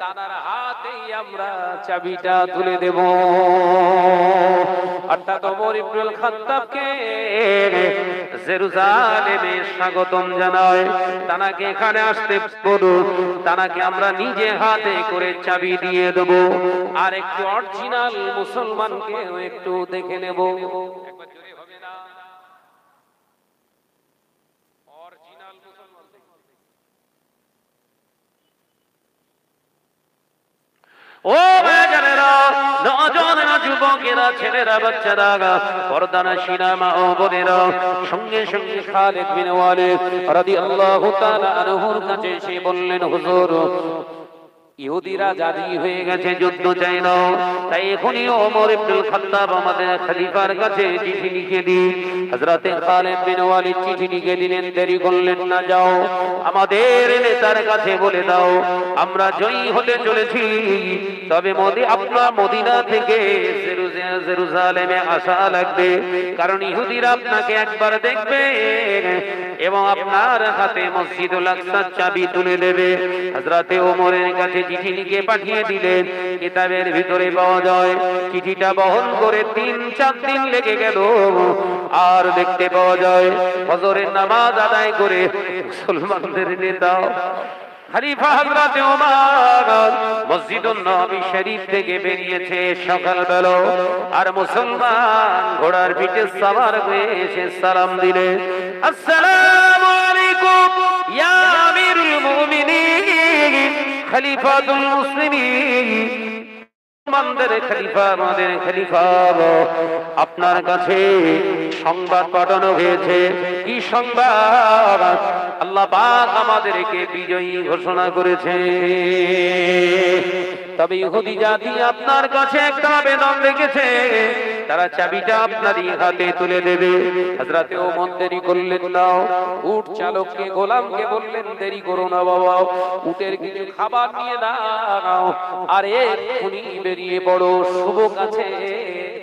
তার হাতেই আমরা চাবিটা তুলে দেব। অর্থাৎ ওমর ইবনুল খাত্তাবকে জেরুজালেমে স্বাগতম জানায়, তানাকে এখানে আসতে বলুন, তানাকে আমরা নিজে হাতে করে চাবি দিয়ে দেব, আর একটু অরিজিনাল মুসলমানকেও একটু দেখে নেব। একবার জোরে হবে না? অরিজিনাল মুসলমান দেখতে। ও ভাইজানেরা, নওজোয়ানেরা, যুবকেরা, ছেলেরা, বাচ্চারা, পর্দানশীনা মা ও বোনেরা, সঙ্গে সঙ্গে খালিদ বিন ওয়ালিদ রাদিয়াল্লাহু তাআলা আনহুর কাছে এসে বললেন, হুজুর, ইহুদিরা জারি হয়ে গেছে, যুদ্ধ চাই না, তাই এখনই ওমর ইবনুল খাত্তাব আমাদের খলিফার কাছে চিঠি লিখে দিন। হযরতে খালিদ বিন ওয়ালিদ চিঠি লিখে দিলেন, দেরি করলেন না, যাও আমাদের নেতার কাছে বলে দাও আমরা জয়ী হতে চলেছি, তবে আপনার মদিনা থেকে জেরুজালেমে আসা লাগবে, কারণ ইহুদিরা আপনাকে একবার দেখবে এবং আপনার হাতে মসজিদুল আকসার চাবি তুলে দেবে। হযরতে ওমরের কাছে চিঠি লিখে পাঠিয়ে দিলেন। কিতাবের ভিতরে পাওয়া যায়, চিঠিটা বহন করে 3-4 দিন লেগে গেল। আর দেখতে পাওয়া যায়, ফজরের নামাজ আদায় করে মুসলমানদের নেতা খলিফা হযরতে ওমর মসজিদুন নববী শরীফ থেকে বেরিয়েছে সকালবেলা, আর মুসলমান ঘোড়ার পিঠে সওয়ার হয়ে এসে সালাম দিলেন, আসসালামু আলাইকুম ইয়া আমিরুল মুমিনিন খলিফাতুল মুসলিমিন। আমাদের খলিফা, আমাদের খলিফা, আপনার কাছে সংবাদ পাঠানো হয়েছে। কি সংবাদ? আল্লাহ পাক আমাদেরকে বিজয়ী ঘোষণা করেছে, তবে ইহুদি জাতি আপনার কাছে একটা আবেদন রেখেছে, তারা চাবিটা আপনারই হাতে তুলে দেবে। হযরতে ওমর দেরি করলেন না, উট চালককে, গোলামকে বললেন, দেরি করো না বাবা, উটের কিছু খাবার নিয়ে নাও, আর এক্ষুনি বেরিয়ে পড়ো, শুভ কাছে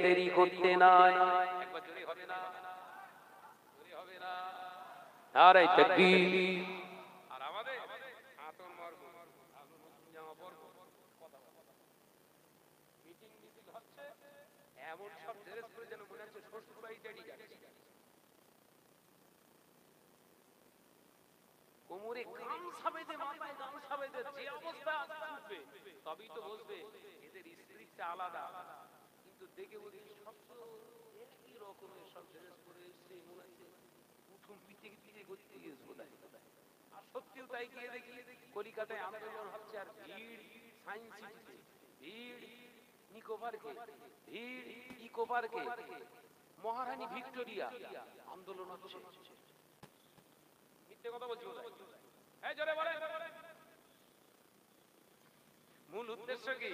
দেরি করতে নাই। একবার জোরে হবে না? জোরে হবে না? নারে তাকবীর। আর আমাদের আতন মারব, জামা পরব, কথা বলবো। মিটিং মিছিল হচ্ছে, এমন সব ড্রেস করে যেন মনে হচ্ছে শ্বশুর বাড়ি ডেডি যাচ্ছে। কোমরে গামছা বেঁধে, মাথায় গামছা বেঁধে যে অবস্থা উঠবে, তবেই তো বুঝবে এদের স্ত্রীটা আলাদা। কিন্তু দেখে বুঝি সব তো একই রকমের সব ড্রেস পরে এসছে, মনে হচ্ছে উঠুন পিঠে পিঠে করতে গিয়েছে বোধহয়। আর সত্যিও তাই, গিয়ে দেখি কলিকাতায় আন্দোলন হচ্ছে, আর ভিড় সায়েন্স সিটিতে, ভিড় নিকো পার্কে, ভিড় ইকো পার্কে, মহারানী ভিক্টোরিয়া, আন্দোলন হচ্ছে। মিথ্যে কথা বলছি বোধহয়? এই জোরে বলেন। মূল উদ্দেশ্য কি?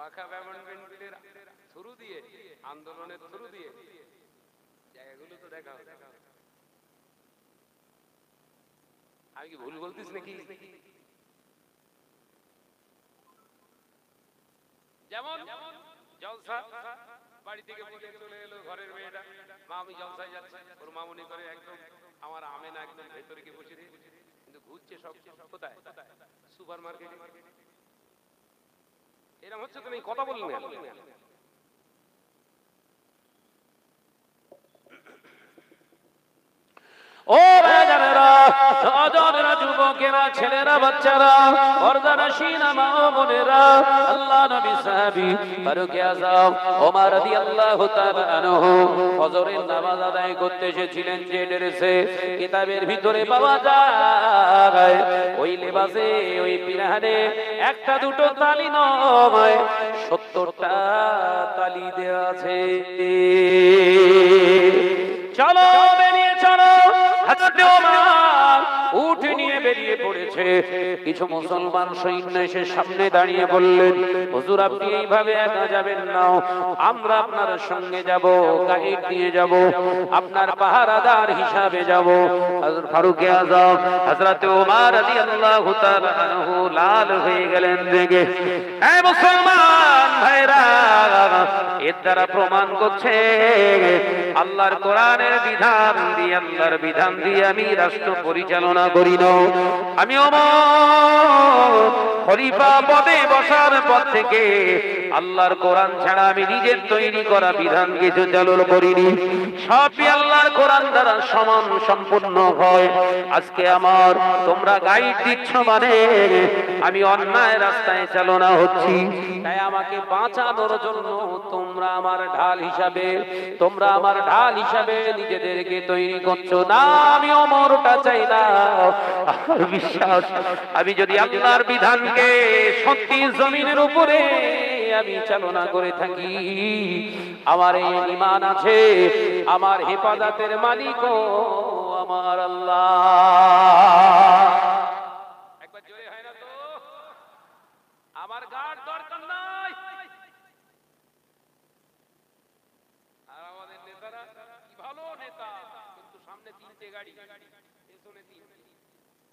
ওয়াকা ব্যান্ডের থ্রু দিয়ে, আন্দোলনের থ্রু দিয়ে জায়গাগুলো তো দেখা হবে। আমি কি ভুল বলতিস নাকি? যেমন জলসা, বাড়ি থেকে বলে চলে এলো ঘরের মেয়েটা, মা আমি জলসায় যাচ্ছি, ওর মা মনে করে একদম আমার আমেনা একদম ভেতরে গিয়ে বসে দিয়ে, কিন্তু ঘুরছে সব কোথায়? সুপার মার্কেটে। এরকম হচ্ছে, তুমি কথা বললেন না। ও ভাইজানেরা, নওজওয়ানেরা, যুবকেরা, ছেলেরা, বাচ্চারা, পর্দানশীনা মা ও বোনেরা, আল্লাহ নবী সাহাবী ফারুক আযম ওমর রাদিয়াল্লাহু তাআলা আনহু ফজরের নামাজ আদায় করতে এসেছিলেন যে ড্রেসে কিতাবের ভিতরে পাওয়া যায়, ওই লেবাসে, ওই পিরানে একটা দুটো তালি নয়, 70টা তালি দেওয়া আছে। চলো বেরিয়ে চলো। হযরত ওমর উঠ নিয়ে বেরিয়ে পড়েছে। কিছু মুসলমান সৈন্য এসে সামনে দাঁড়িয়ে বললেন, হুজুর আপনি এইভাবে একা যাবেন না, আমরা আপনার সঙ্গে যাব, গাইড দিয়ে যাব, আপনার পাহারাদার হিসাবে যাব। হযরত ফারুক আযম হযরত ওমর রাদিয়াল্লাহু তাআলা আনহু লাল হয়ে গেলেন রেগে। এই মুসলমান ভাইরা, এর দ্বারা প্রমাণ করছে আল্লাহর কোরআনের বিধান দিয়ে, আল্লাহর বিধান দিয়ে আমি রাষ্ট্র পরিচালনা করি না। আমি ওমর খলিফা পদে বসার পর থেকে আল্লাহর কোরআন ছাড়া আমি নিজের তৈরি করা বিধান কিছু চালু করিনি। সবই আল্লাহর কোরআন দ্বারা সমান সম্পূর্ণ হয়। আজকে আমার তোমরা গাইড দিচ্ছ মানে আমি অন্যায় রাস্তায় চালনা হচ্ছি, তাই আমাকে বাঁচানোর জন্য তোমরা আমার ঢাল হিসাবে নিজেদেরকে তৈরি করছো না। আমি ওমরটা চাই না। আমার বিশ্বাস, আমি যদি আল্লাহর বিধানকে সত্যি জমিনের উপরে আমি চালনা করে থাকি, আমার এই ঈমান আছে, আমার হেফাজতের মালিকও আমার আল্লাহ। একবার জোরে হয় না তো? আমার গার্ড দরকার নাই। আর আমাদের নেতারা কি ভালো নেতা, কিন্তু সামনে 3টে গাড়ি, পেছনে 3,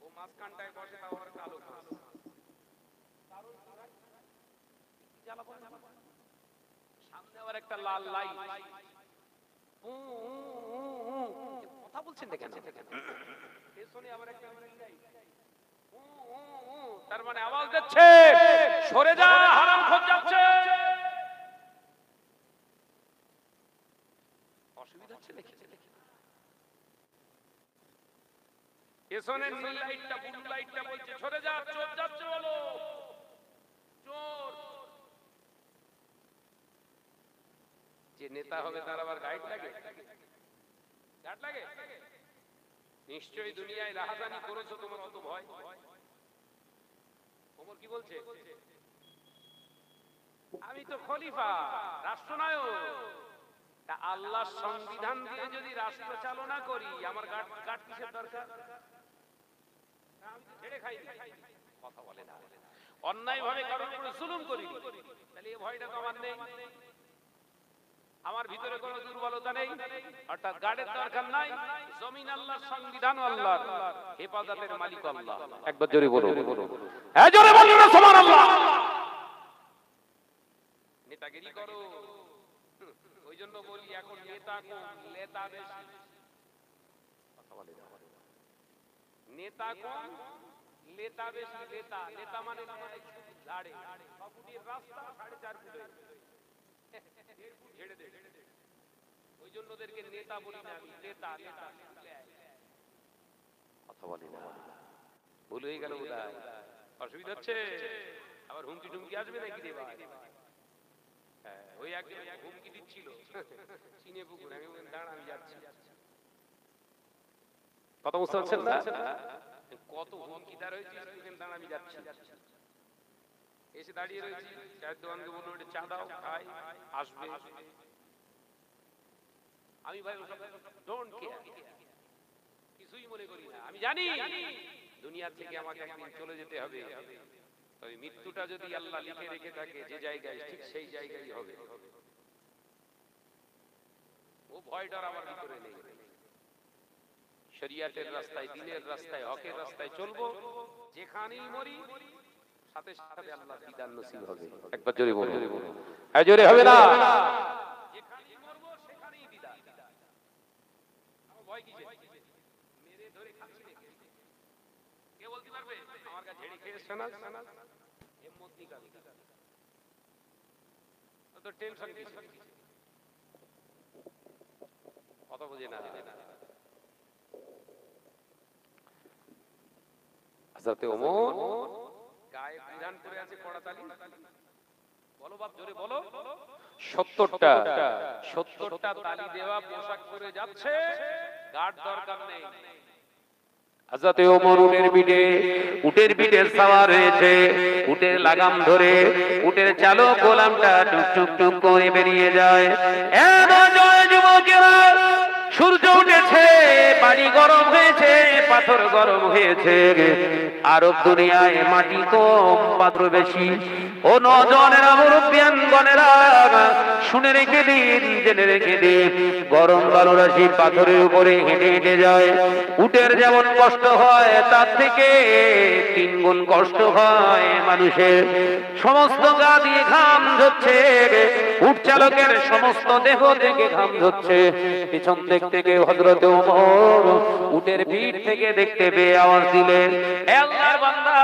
ও মাঝখানটায় বসে, তাও আবার কালো কাজ। সামনে আবার একটা লাল লাইট, কথা বলছেন দেখেন, পেছনে আবার একটা লাইট, তার মানে আওয়াজ দিচ্ছে সরে যা, হারামখোর যাচ্ছে। অসুবিধা হচ্ছে নাকি? পেছনের নীল লাইটটা, ব্লু লাইটটা বলছে সরে যা, চোর যাচ্ছে বলো, চোর। যে নেতা হবে তার আবার গাইড লাগে, গার্ড লাগে। নিশ্চয়ই দুনিয়ায় রাহাজানি করেছো, তোমার অত ভয়। ওমর কি বলছে? আমি তো খলিফা, রাষ্ট্রনায়ক, তা আল্লাহর সংবিধান দিয়ে যদি রাষ্ট্র চালনা করি, আমার গার্ড কিসের দরকার? আমি তো ছেড়ে খাই, কথা বলে না। অন্যায় ভাবে কারোর উপরে জুলুম করি, তাহলে এই ভয়টা তো আমার নেই। আমার ভিতরে কোনো দুর্বলতা নেই, অর্থাৎ গার্ডের দরকার নাই। জমিন আল্লাহর, সংবিধান আল্লাহর, হেফাজতের মালিক আল্লাহ। একবার জোরে বলো। হ্যাঁ জোরে বলো না সুবহানাল্লাহ। নেতাগিরি করো, ওই জন্য বলি এখন নেতা কম, লেতা বেশি। কথা বলে না, নেতা কম, লেতা বেশি। লেতা মানে ঝাড়ে, 6 ফুটের রাস্তা 4.5 ফুট ঝেড়ে দে। ওই জন্য ওদেরকে নেতা বলি না, আমি লেতা। কথা বলি না, ভুল হয়ে গেল বোধহয়। অসুবিধা হচ্ছে? আবার হুমকি টুমকি আসবে নাকি রে ভাই? হ্যাঁ, ওই একজন হুমকি দিচ্ছিল চিনে পুকুর, আমি বললাম দাঁড়া আমি যাচ্ছি। কথা বুঝতে পারছেন না? কত হুমকি তার হয়েছে, দাঁড়া আমি যাচ্ছি। এসে দাঁড়িয়ে রয়েছি, চায়ের দোকানকে বললো একটা চা দাও, খাই, আসবে। আমি ভাই ডোন্ট কেয়ার, কিছুই মনে করি না। আমি জানি দুনিয়া থেকে আমাকে একদিন চলে যেতে হবে, তবে মৃত্যুটা যদি আল্লাহ লিখে রেখে থাকে যে জায়গায়, ঠিক সেই জায়গায় হবে। ও ভয়টার আমার ভিতরে নেই। শরিয়াতের রাস্তায়, দিনের রাস্তায়, হকের রাস্তায় চলবো, যেখানেই মরি সাথে সাথে আল্লাহ বিধান নসিব হবে। একবার জোরে বলো, হ্যাঁ জোরে হবে না? যেখানেই মরবো সেখানেই বিধান। আমার ভয় কিসে? মেরে ধরে খাচ্ছি নাকি? কে বলতে পারবে? আমার কাছে ঝেড়ে খেয়ে শোনা হিম্মত নিকাল। তো টেনশন কিসে? কথা বুঝে না। হযরতে ওমর গায়ে বিধান করে আছে কড়াতালি। বলো বাপ জোরে বলো। 70টা তালি দেওয়া পোশাক পরে যাচ্ছে, গার্ড দরকার নেই। হযরতে ওমর উটের পিঠে সওয়ার হয়েছে, উটের লাগাম ধরে উটের চালক গোলামটা টুক টুক টুক করে বেরিয়ে যায়। যুবকেরা, সূর্য উঠেছে, পানি গরম হয়েছে, পাথর গরম হয়েছে, আরব দুনিয়ায় মাটি কম পাথর বেশি। ও নজনেরা, মুরব্বিয়ান গণেরা, শুনে রেখে দিন, জেনে রেখে দিন, গরম বালুরাশি পাথরের উপরে হেঁটে হেঁটে যায়। উটের যেমন কষ্ট হয় তার থেকে 3 গুণ কষ্ট হয় মানুষের। সমস্ত গা দিয়ে ঘাম ঝরছে, উট চালকের সমস্ত দেহ থেকে ঘাম ঝরছে। পিছন দিক থেকে হযরত ওমর উটের পিঠ থেকে দেখতে পেয়ে আওয়াজ দিলেন, হে আল্লাহর বান্দা,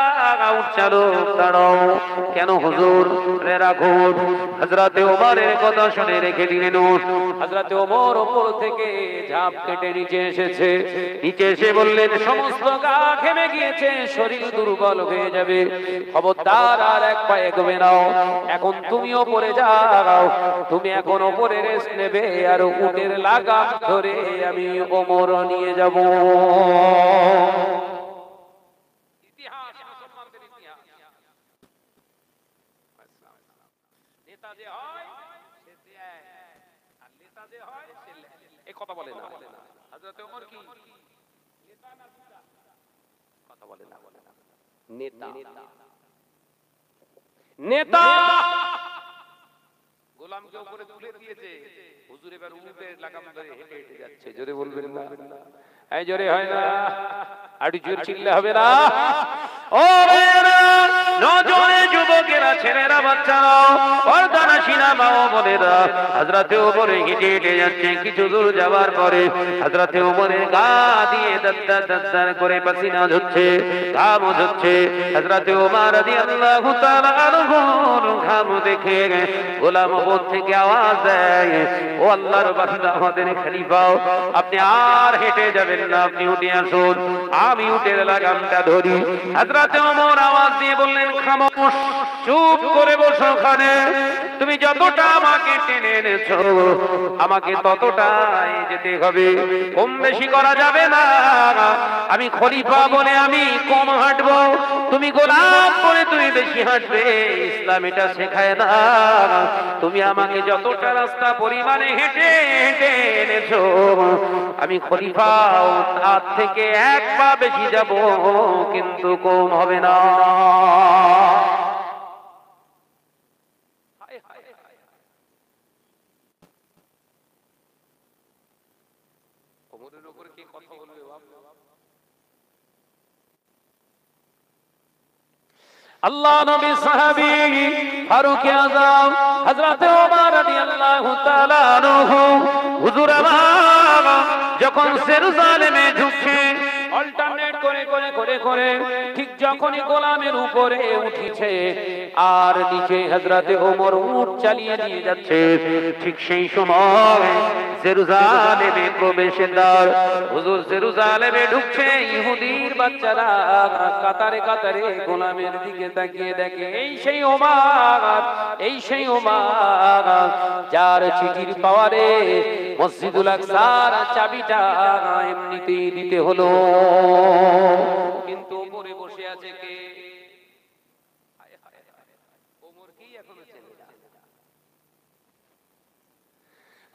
উট চালক দাঁড়াও। কেন হুজুর? রে রাখুন। হযরতে ওমরের কথা শুনে রেখে দিলেন উট। হযরতে ওমর উপর থেকে ঝাঁপ কেটে নিচে এসেছে। নিচে এসে বললেন, সমস্ত গা ঘেমে গিয়েছে, শরীর দুর্বল হয়ে যাবে, খবরদার আর এক পা এগোবে নাও। এখন তুমি ওপরে যাও, তুমি এখন ওপরে রেস্ট নেবে, আর উটের লাগাম ধরে আমি ওমর নিয়ে যাব। ইতিহাস, মুসলমানদের ইতিহাস। নেতা যে হয় সে দেয়, আর নেতা যে হয় সে লেয়। এই কথা বলে না। হযরতে ওমর কি নেতা না পিতা? কথা বলে না। নেতা, নেতা গোলামকে উপরে তুলে দিয়েছে, হুজুর এবার উটের লাগাম ধরে হেঁটে হেঁটে যাচ্ছে। জোরে বলবেন না? এই জোরে হয় না, আর জোর চিল্লা হবে না। ও ভাইয়েরা, নজরে যুবকেরা, ছেলেরা, বাচ্চারা, পর্দানাশীরা, মা ও বোনেরা, হযরতে ওমর হেঁটে হেঁটে যাচ্ছে। কিছু দূর যাওয়ার পরে হযরতে ওমরের গা দিয়ে দদ্দার দদ্দার করে পাসিনা ঝরছে, ঘাম ঝরছে। হযরতে ওমর রাদিয়াল্লাহু তাআলা আনহুর ঘাম দেখে গোলাম ওপর থেকে আওয়াজ দেয়, ও আল্লাহর বান্দা, আমাদের খলিফা, আপনি আর হেঁটে যাবেন না, আপনি উঠে আসুন, আমি উটের লাগামটা ধরি। হযরতে ওমর আওয়াজ দিয়ে বললেন, খামোশ, চুপ করে বসো ওখানে। তুমি যতটা আমাকে টেনে এনেছো, আমাকে ততটাই যেতে হবে, কম বেশি করা যাবে না। আমি খলিফা বলে আমি কম হাঁটবো, তুমি গোলাম বলে তুমি বেশি হাঁটবে। ইসলাম এটা শেখায় না। তুমি আমাকে যতটা রাস্তা পরিমাণে হেঁটে হেঁটে এনেছো, আমি খলিফা, তার থেকে 1 পা বেশি যাব, কিন্তু কম হবে না। ওমরের উপরে কে কথা বলবে বাপ? আল্লাহ নবী সাহাবী ফারুক আযম হযরত ওমর রাদিয়াল্লাহু তাআলা আনহু, হুজুর আমার যখন জেরুজালেমে ঢুকছে, অল্টারনেট করে করে করে করে ঠিক যখনই গোলামের উপরে উঠিছে আর নিচে হযরতে ওমর উট চালিয়ে নিয়ে যাচ্ছে, ঠিক সেই সময় জেরুজালেমে প্রবেশের দ্বার, হুজুর জেরুজালেমে ঢুকছে, ইহুদির বাচ্চারা কাতারে কাতারে গোলামের দিকে তাকিয়ে দেখে এই সেই ওমর, এই সেই ওমর যার চিঠির পাওয়ারে মসজিদুল আকসার চাবিটা এমনিতেই দিতে হলো। কিন্তু উপরে বসে আছে কে? হায় হায় হায়, ওমর কি এখনো চেনে না?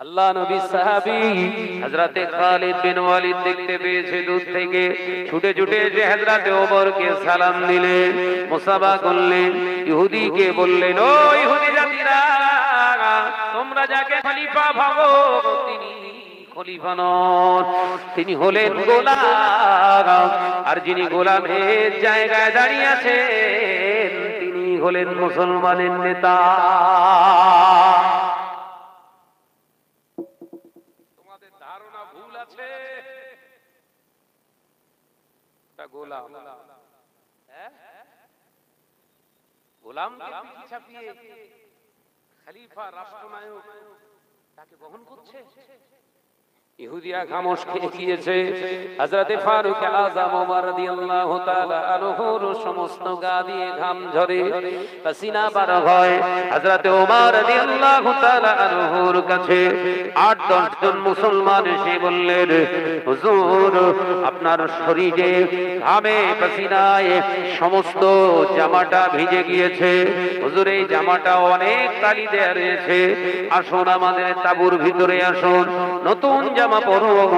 আল্লাহ নবী সাহাবী হযরতে খালিদ বিন ওয়ালিদ দেখতে পেয়েছে দূর থেকে, ছুটে ছুটে এসে হযরতে ওমরকে সালাম দিলেন, মুসাফা করলেন। ইহুদিকে বললেন, ও ইহুদি জাতিরা, তোমরা যাকে খলিফা ভাবো তিনি খলিফা নন, তিনি হলেন গোলাম। আর যিনি গোলামের জায়গায় দাঁড়িয়ে আছেন তিনি হলেন মুসলমানের নেতা। তোমাদের ধারণা ভুল আছে। এটা গোলাম, হ্যাঁ? গোলামকে পিঠে চাপিয়ে খলিফা রাষ্ট্রনায়ক তাকে বহন করছে। ইহুদিয়া খামোশ খেয়ে গিয়েছে। হযরতে ফারুক আযম ওমর রাদিয়াল্লাহু তাআলা আনহুর সমস্ত গা দিয়ে ঘাম ঝরে, পাসিনা বার হয়। হযরতে ওমর রাদিয়াল্লাহু তাআলা আনহুর কাছে ৮-১০ জন মুসলমান এসে বললেন, হুজুর আপনার শরীরে ঘামে পাসিনায় সমস্ত জামাটা ভিজে গিয়েছে, হুজুর এই জামাটা অনেক তালি দেয়া রয়েছে, আসুন আমাদের তাঁবুর ভিতরে আসুন, নতুন জামা পরুন।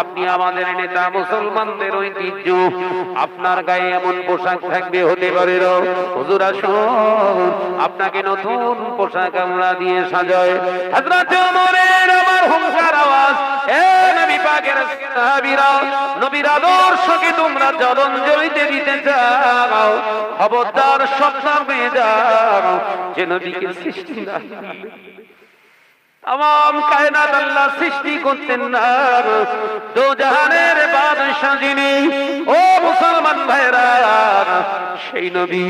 আপনি আমাদের নেতা, মুসলমানদের ঐতিহ্য, আপনার গায়ে এমন পোশাক থাকবে হতে পারে না, হুজুর আসুন আপনাকে নতুন পোশাক আমরা দিয়ে সাজাই। হযরত ওমরের আমার হুঙ্কার আওয়াজ, এ নবী পাকের সাহাবীরা, নবীর আদর্শকে তোমরা জলাঞ্জলিতে দিতে চাও, খবরদার সাবধান হয়ে যাও যে নবীকে সৃষ্টি না तमाम कायनात अल्लाह सृष्टि করতেন না, দো জাহানের বাদশা যিনি, ও মুসলমান ভাইরা, সেই নবী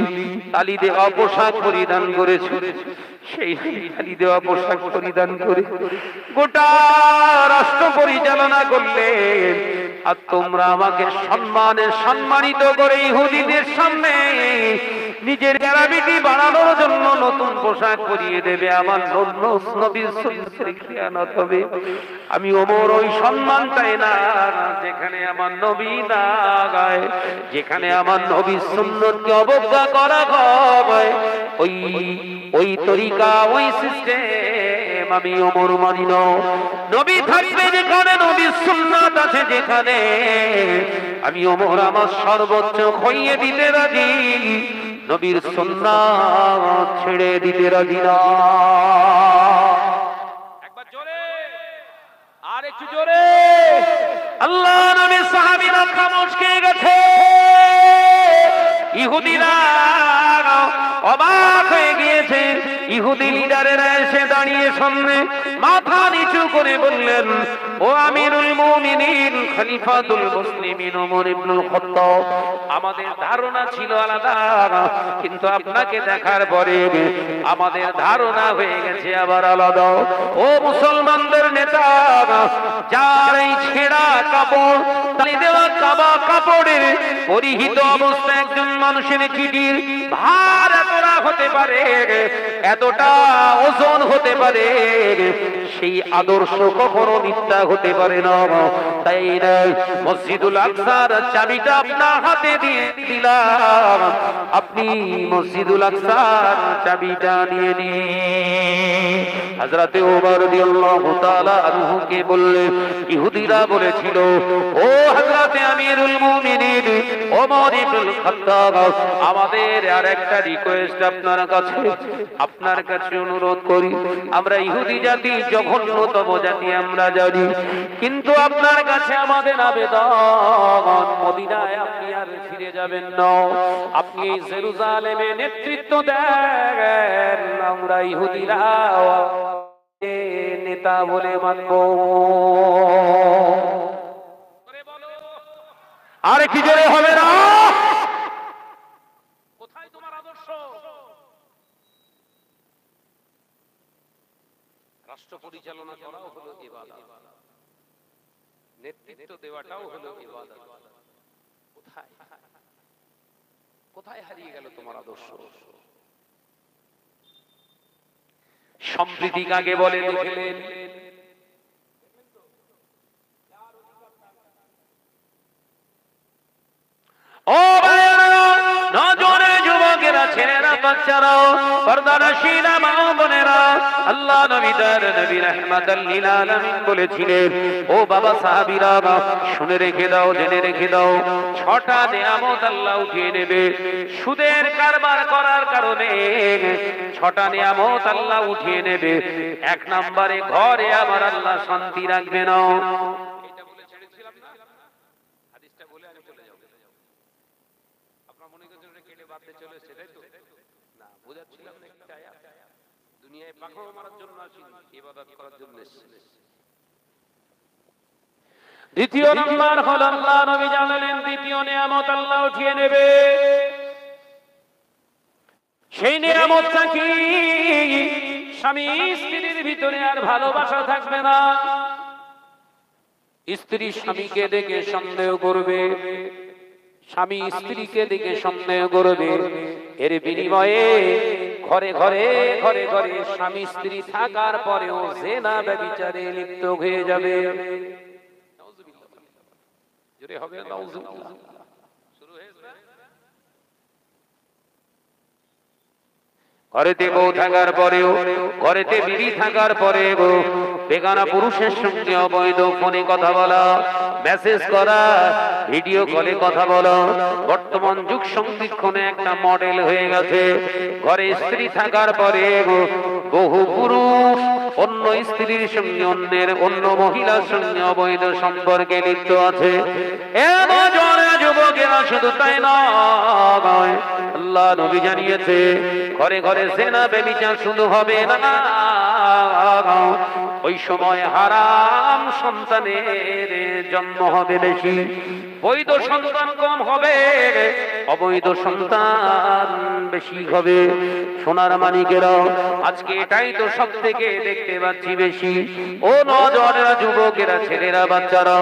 তালি দেওয়া পোশাক পরিধান করেছেন, সেই তালি দেওয়া পোশাক পরিধান করে গোটা রাষ্ট্র পরিচালনা করলেন। আর তোমরা আমাকে সম্মানিত করে ইহুদিদের সামনে নিজের গ্যারাবিটি বাড়ানোর জন্য নতুন পোশাক পরিয়ে দেবে, আমার নবীর সুন্নতের খিয়ানত হবে। আমি ওমর ওই সম্মান চাই না যেখানে আমার নবী না গায়, যেখানে আমার নবীর সুন্নতকে অবজ্ঞা করা হয়, ওই তরিকা, ওই সিস্টেম আমি ওমর মানি না। নবী থাকবে যেখানে, নবীর সুন্নাত আছে যেখানে, আমি ওমর আমার সর্বোচ্চ খইয়ে দিতে রাজি, নবীর সুন্নাত ছেড়ে দিতে রাজি না। একবার জোরে, আর একটু জোরে। আল্লাহ নবীর সাহাবীরা খামোশ খেয়ে গেছে। ইহুদিরা অবাক হয়ে গিয়েছে। ইহুদি লিডারেরা এসে দাঁড়িয়ে সামনে মাথা নিচু করে বললেন, ও আমিরুল মুমিনিন, খলিফাতুল মুসলিমিন ওমর ইবনুল খাত্তাব, আমাদের ধারণা ছিল আলাদা, কিন্তু আপনাকে দেখার পরে আমাদের ধারণা হয়ে গেছে আবার আলাদা। ও মুসলমানদের নেতা, যার এই ছেঁড়া কাপড়, তালি দেওয়া কাপড়ের পরিহিত অবস্থায় একজন মানুষের চিঠির ভার এতটা হতে পারে, এতটা ওজন হতে পারে, সেই আদর্শ কখনো মিথ্যা হতে পারে না। তাই মসজিদুল আকসার চাবিটা আপনার হাতে দিয়ে দিলাম, আপনি মসজিদুল আকসার চাবিটা নিয়ে নিন। হযরতে ওমর রাদিয়াল্লাহু তাআলা আনহুকে বললেন, ইহুদিরা বলেছিল, ও হযরতে আমিরুল মুমিনিন ওমর ইবনুল খাত্তাব, আমাদের আরেকটা রিকোয়েস্ট আপনার কাছে অনুরোধ করি, আমরা ইহুদি জাতি জঘন্যতম জাতি আমরা জানি, কিন্তু আপনার কাছে আমাদের আবেদন, মদিনায় আপনি আর ফিরে যাবেন না, আপনি জেরুজালেমে নেতৃত্ব দেন, আমরা ইহুদিরা নেতা বলে মানব। আর কি জোরে হবে না? কোথায় তোমার আদর্শ? রাষ্ট্র পরিচালনা করাও হলো ইবাদত, নেতৃত্ব দেওয়াটাও হলো ইবাদত। কোথায় কোথায় হারিয়ে গেল তোমার আদর্শ? সম্প্রীতি কাকে বলে দেখলেন? ও নজরে যুবকেরা, ছেলেরা, বাচ্চারাও, পর্দানশীলা মা বোনেরা, আল্লাহ নবী তার নবী রাহমাতাল লিল আলামিন বলেছিলেন, ও বাবা সাহাবীরা শুনে রেখে দাও, জেনে রেখে দাও, 6টা নিয়ামত আল্লাহ উঠিয়ে নেবে। সুদের কারবার করার কারণে 6টা নিয়ামত আল্লাহ উঠিয়ে নেবে। 1 নম্বরে ঘরে আমার আল্লাহ শান্তি রাখবে না। এটা বলে ছেড়েছিলাম না, হাদিসটা বলে আমি চলে যাব। আপনারা মনে করছেন এটা কেটে বাদতে চলে এসেছে, তাই তো? না, বোঝাচ্ছিলাম না একটা আয়াত। দুনিয়ায় পাখর মারার জন্য আসিনি, ইবাদত করার জন্য এসেছি। দ্বিতীয় নম্বর হলো আল্লাহ নবী জানালেন দ্বিতীয় নিয়ামত আল্লাহ উঠিয়ে নেবে। সেই নিয়ামতটা কি? স্বামী স্ত্রীর ভিতরে আর ভালোবাসা থাকবে না। স্ত্রী স্বামীকে দেখে সন্দেহ করবে, স্বামী স্ত্রীকে দেখে সন্দেহ করবে। এর বিনিময়ে ঘরে ঘরে ঘরে ঘরে স্বামী স্ত্রী থাকার পরেও জিনা ব্যভিচারে লিপ্ত হয়ে যাবে। জোরে হবে নাউজুবিল্লাহ। শুরু হয়েছে না? ঘরেতে বউ থাকার পরেও, ঘরেতে বিবি থাকার পরেও বেগানা পুরুষের সঙ্গে অবৈধ ফোনে কথা বলা, মেসেজ করা, ভিডিও কলে কথা বলা বর্তমান যুগ সংরক্ষণে একটা মডেল হয়ে গেছে। ঘরে স্ত্রী থাকার পরে বহু পুরুষ অন্য স্ত্রীর সঙ্গে অন্য মহিলার সঙ্গে অবৈধ সম্পর্কে লিপ্ত আছে। এমন যুবকেরা শুধু তাই নয়, আল্লাহ নবী জানিয়েছে ঘরে ঘরে জিনা ব্যভিচার শুধু হবে না, ওই সময় হারাম সন্তানের জন্ম হবে বেশি, বৈধ সন্তান কম হবে, অবৈধ সন্তান বেশি হবে। সোনার মানিকেরা, আজকে এটাই তো সব থেকে দেখতে পাচ্ছি বেশি। ও নজরেরা, যুবকেরা, ছেলেরা, বাচ্চারা,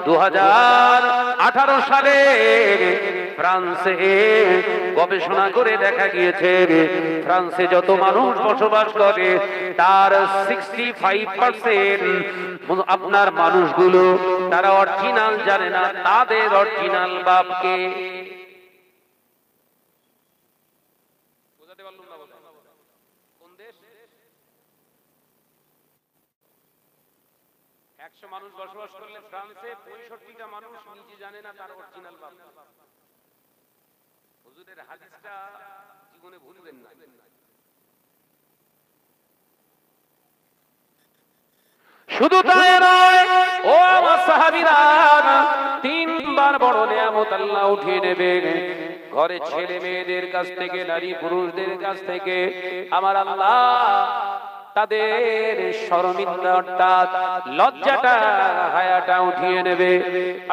2018 সালে ফ্রান্সে গবেষণা করে দেখা গিয়েছে ফ্রান্সে যত মানুষ বসবাস করে তার 65% আপনার মানুষগুলো তারা অরিজিনাল জানে না তাদের অরিজিনাল বাপকে। বুঝাতে পারলাম না বলে। কোন দেশ? 100 মানুষ বসবাস করলে ফ্রান্সে 65টা মানুষ নিজে জানে না তার অরিজিনাল বাপ। হুজুরের হাদিসটা জীবনে ভুলবেন না। শুধু তাই নয়, ও আমার সাহাবীরা, 3বার বড় নিয়ামত আল্লাহ উঠিয়ে নেবে। ঘরে ছেলে মেয়েদের কাছ থেকে, নারী পুরুষদের কাছ থেকে আমার আল্লাহ তাদের শরমিন্দা অর্থাৎ লজ্জাটা, হায়াটা উঠিয়ে নেবে।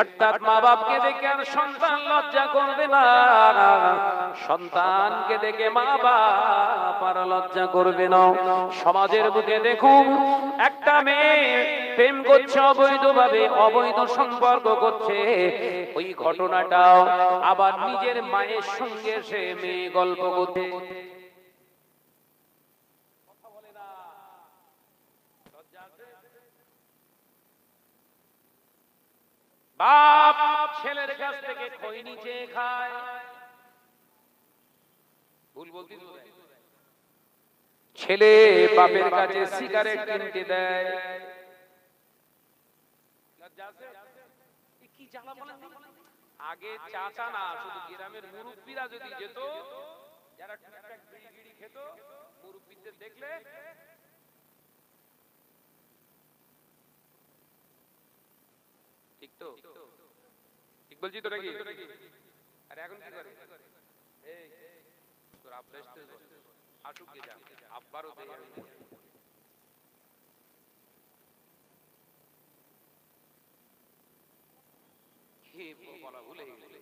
অর্থাৎ মা বাপকে দেখে আর সন্তান লজ্জা করবে না, সন্তানকে দেখে মা বাপ আর লজ্জা করবে না। সমাজের বুকে দেখুন, একটা মেয়ে প্রেম করছে অবৈধভাবে, অবৈধ সম্পর্ক করছে, ওই ঘটনাটাও আবার নিজের মায়ের সঙ্গে সে মেয়ে গল্প করতে। বাপ ছেলের কাছ থেকে খৈনি চেয়ে খায়, ভুল বলতে ছেলে বাপের কাছে সিগারেট কিনতে দেয়। কি জ্বালা বলেন? আগে চাচা না, শুধু গ্রামের মুরব্বীরা যদি যেত, যারা টুকটাক বিড়ি বিড়ি খেত, মুরব্বীদের দেখলে ঠিক তো, ঠিক বলছি তো নাকি? আর এখন কি করে? এই তোর আব্বা আসতে আসুক, গে যা, আব্বারও দেয়। কি বলা ভুলে গেলে।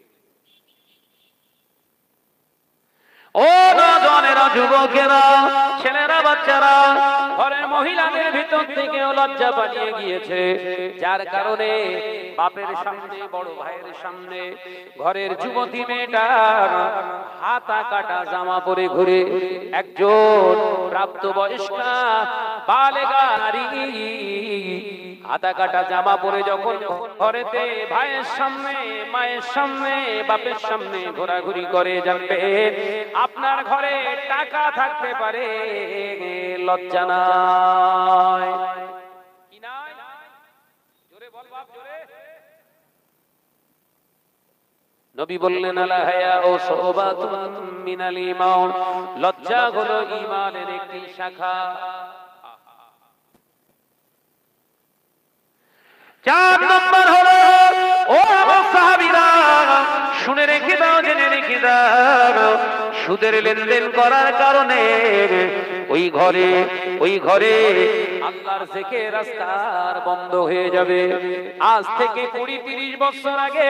ও নজনেরা, যুবকেরা, ছেলেরা, বাচ্চারা, ঘরের মহিলাদের ভিতর থেকে লজ্জা পালিয়ে গিয়েছে, যার কারণে বাপের সামনে, বড় ভাইয়ের সামনে ঘরের যুবতী মেয়েটা হাতা কাটা জামা পরে ঘুরে একজন প্রাপ্তবয়স্কা বালেগা নারী হাতা কাটা জামা পরে যখন ঘরেতে ভাইয়ের সামনে মায়ের সামনে বাপের সামনে ঘোরাঘুরি করে জানবে আপনার ঘরে টাকা থাকতে পারে লজ্জা নাই কি নাই জোরে বল বাপ জোরে নবী বললেন আলা হায়া ও সুবাতুন মিনাল ঈমান লজ্জা হলো ঈমানের একটি শাখা 4 নম্বর হলো ও আমার সাহাবীরা শুনে রেখে দাও জেনে রেখে দাও সুদের লেনদেন করার কারণে ওই ঘরে আল্লাহর জিকির রাস্তার বন্ধ হয়ে যাবে আজ থেকে 20-30 বছর আগে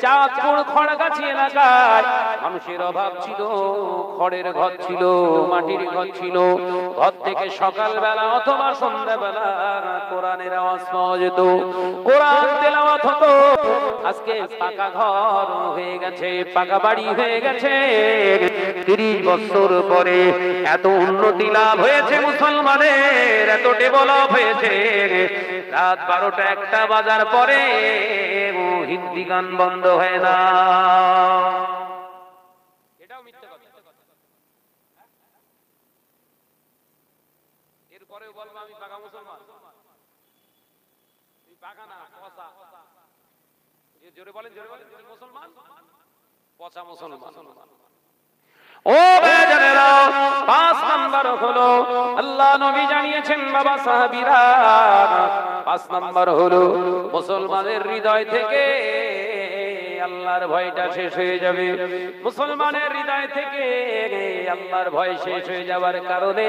চাঁদপুর খড়গাছি এলাকায় মানুষের অভাব ছিল খড়ের ঘর ছিল মাটির ঘর ছিল ঘর থেকে সকালবেলা অথবা সন্ধ্যাবেলা কোরআনের আওয়াজ পাওয়া যেত কোরআন তেলাওয়াত হতো আজকে পাকা ঘর হয়ে গেছে পাকা বাড়ি হয়ে গেছে 30 বছর পরে এত উন্নতি লাভ হয়েছে মুসলমানের এত ডেভেলপ হয়েছে রাত 12টা 1টা বাজার পরে হিন্দি গান বন্ধ হয় না এটাও মিথ্যা কথা এরপরেও বলবো আমি পাকা মুসলমান তুই পাকা না পচা জোরে বলেন তুমি মুসলমান পচা মুসলমান ও ভাইজানেরা 5 নাম্বার হলো আল্লাহ নবী জানিয়েছেন বাবা সাহাবীরা 5 নাম্বার হলো মুসলমানের হৃদয় থেকে আল্লাহর ভয়টা শেষ হয়ে যাবে মুসলমানের হৃদয় থেকে আল্লাহর ভয় শেষ হয়ে যাওয়ার কারণে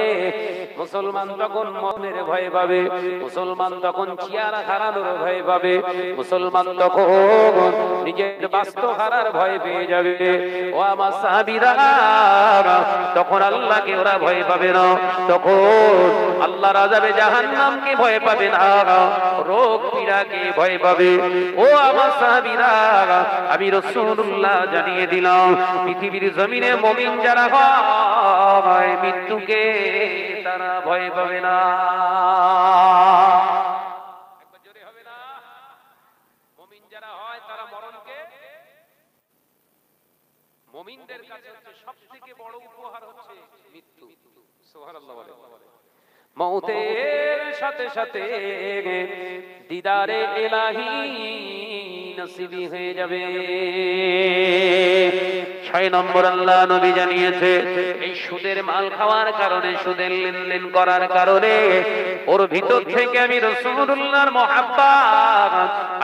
মুসলমান তখন মনের ভয় পাবে মুসলমান তখন চেহারা হারানোর ভয় পাবে মুসলমান তখন নিজের বাস্তব হারার ভয় পেয়ে যাবে ও আমার সাহাবীরা তখন আল্লাহকে ওরা ভয় পাবে না তখন আল্লাহর আযাবে জাহান্নামকে ভয় পাবে না রোগ পীড়াকে ভয় পাবে ও আমার সাহাবীরা আমি রাসূলুল্লাহ জানিয়ে দিলাম পৃথিবীর জমিনে মুমিন যারা হয় মৃত্যুকে তারা ভয় পাবে না একবার জোরে হবে না মুমিন যারা হয় তারা মরণকে মুমিনদের কাছে হচ্ছে সবথেকে বড় উপহার হচ্ছে মৃত্যু সুবহানাল্লাহ বলে মৌতের সাথে সাথে দিদারে ইলাহি নসিবি হয়ে যাবে 6 নম্বর আল্লাহ নবী জানিয়েছে এই সুদের মাল খাওয়ার কারণে সুদের লেনদেন করার কারণে ওর ভিতর থেকে আমি রাসূলুল্লাহর মহব্বত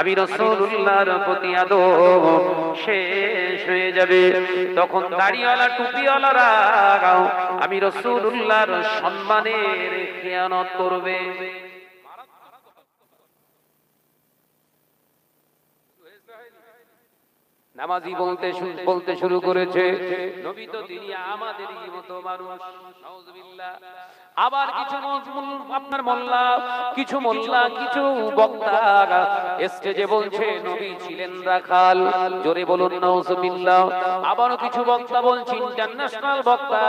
আমি রাসূলুল্লাহর প্রতি আদব শেষ হয়ে যাবে তখন দাড়িওয়ালা টুপিওয়ালারা আমি রাসূলুল্লাহর সম্মানের খিয়ানত করবে নামাজি বলতে শুরু করেছে নবী তো তিনি আমাদেরই মতো মানুষ নাউজুবিল্লাহ আবার কিছু আপনার মোল্লা কিছু বক্তা স্টেজে বলছে নবী ছিলেন রাখাল জোরে বলুন নাউজুবিল্লাহ আবারও কিছু বক্তা বলছে ইন্টারন্যাশনাল বক্তা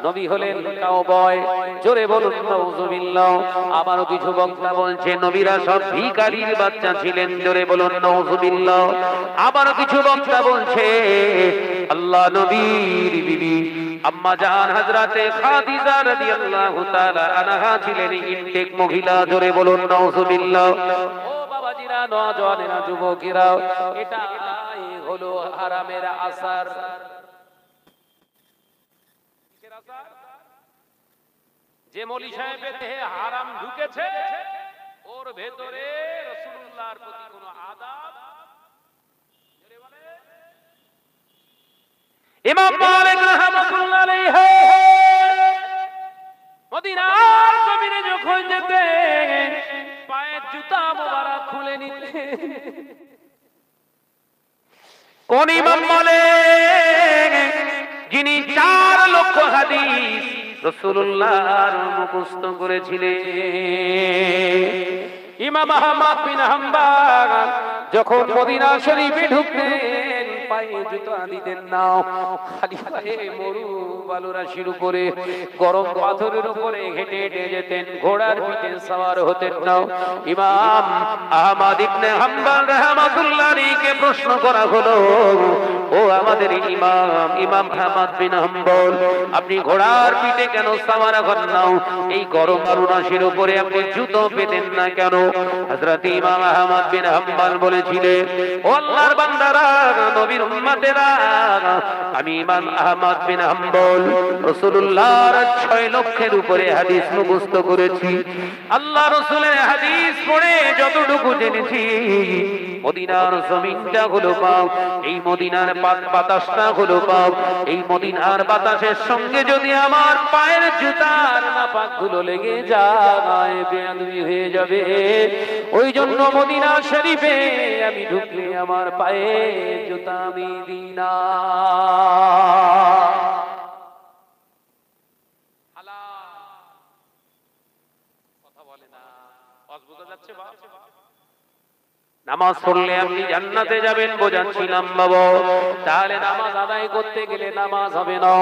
নবী হলেন কাউবয় জোরে বলুন নাউজুবিল্লাহ আবারও কিছু বক্তা বলছে নবীরা সব ভিখারির বাচ্চা ছিলেন জোরে বলুন নাউজুবিল্লাহ আবারও কিছু বক্তা বলছে আল্লাহ নবীর বিবি আম্মা জান হযরতে খাদিজা রাদিয়াল্লাহু তাআলা আনহা ছিলেন ইনটেক মহিলা জোরে বলুন নাউজুবিল্লাহ ও বাবাজিরা নওজওয়ানেরা যুবকেরা এটাই হলো হারামের আসার কিসের আসার যে মৌলী সাহেবের দেহে হারাম ঢুকেছে ওর ভেতরে রাসূলুল্লাহর প্রতি কোনো আদব ইমাম মালিক রাহমাতুল্লাহ আলাইহি মদিনার জমিনে যখন যেতেন পায়ের জুতা মোবারক খুলে নিতেন কোন ইমাম মালিক যিনি 4 লক্ষ হাদিস রাসূলুল্লাহর মুখস্থ করেছিলেন ইমাম আহমদ বিন হাম্বল যখন মদিনা শরীফে ঢুকতেন পায়ে জুতা দিতেন না, খালি পায়ে মরু বালুরাশির উপরে গরম পাথরের উপরে হেঁটে হেঁটে যেতেন, ঘোড়ার পিঠে সওয়ার হতেন না। ইমাম আহমদ ইবনে হাম্বল রাহমাতুল্লাহ আলাইহিকে প্রশ্ন করা হলো, ও আমাদের ইমাম, ইমাম আহমদ বিন হাম্বল, আপনি ঘোড়ার পিঠে কেন সওয়ার হন না? এই গরম বালুরাশির উপরে আপনি জুতো পেতেন না কেন? হযরত ইমাম আহমদ বিন হাম্বল বলেছিলেন, ও আল্লাহর বান্দারা, নবীর উম্মতেরা, আমি ইমাম আহমদ বিন হাম্বল রাসূলুল্লাহর 6 লক্ষের উপরে হাদিস মুখস্থ করেছি। আল্লাহ রাসূলের হাদিস পড়ে যতটুকু জেনেছি, মদিনার জমিনটা হলো পাও, এই মদিনার বাতাসটা হলো পাও, এই মদিনার বাতাসের সঙ্গে যদি আমার পায়ের জুতার নাপাকগুলো লেগে যায়, বেয়াদবি হয়ে যাবে। ওই জন্য মদিনা শরীফে আমি ঢুকলে আমার পায়ে জুতা আমি দিই না। কথা বলে না, অদ্ভুত যাচ্ছে বাপ। নামাজ পড়লে আপনি জান্নাতে যাবেন বোঝাচ্ছিলাম বাবা, তাহলে নামাজ আদায় করতে গেলে নামাজ হবে না,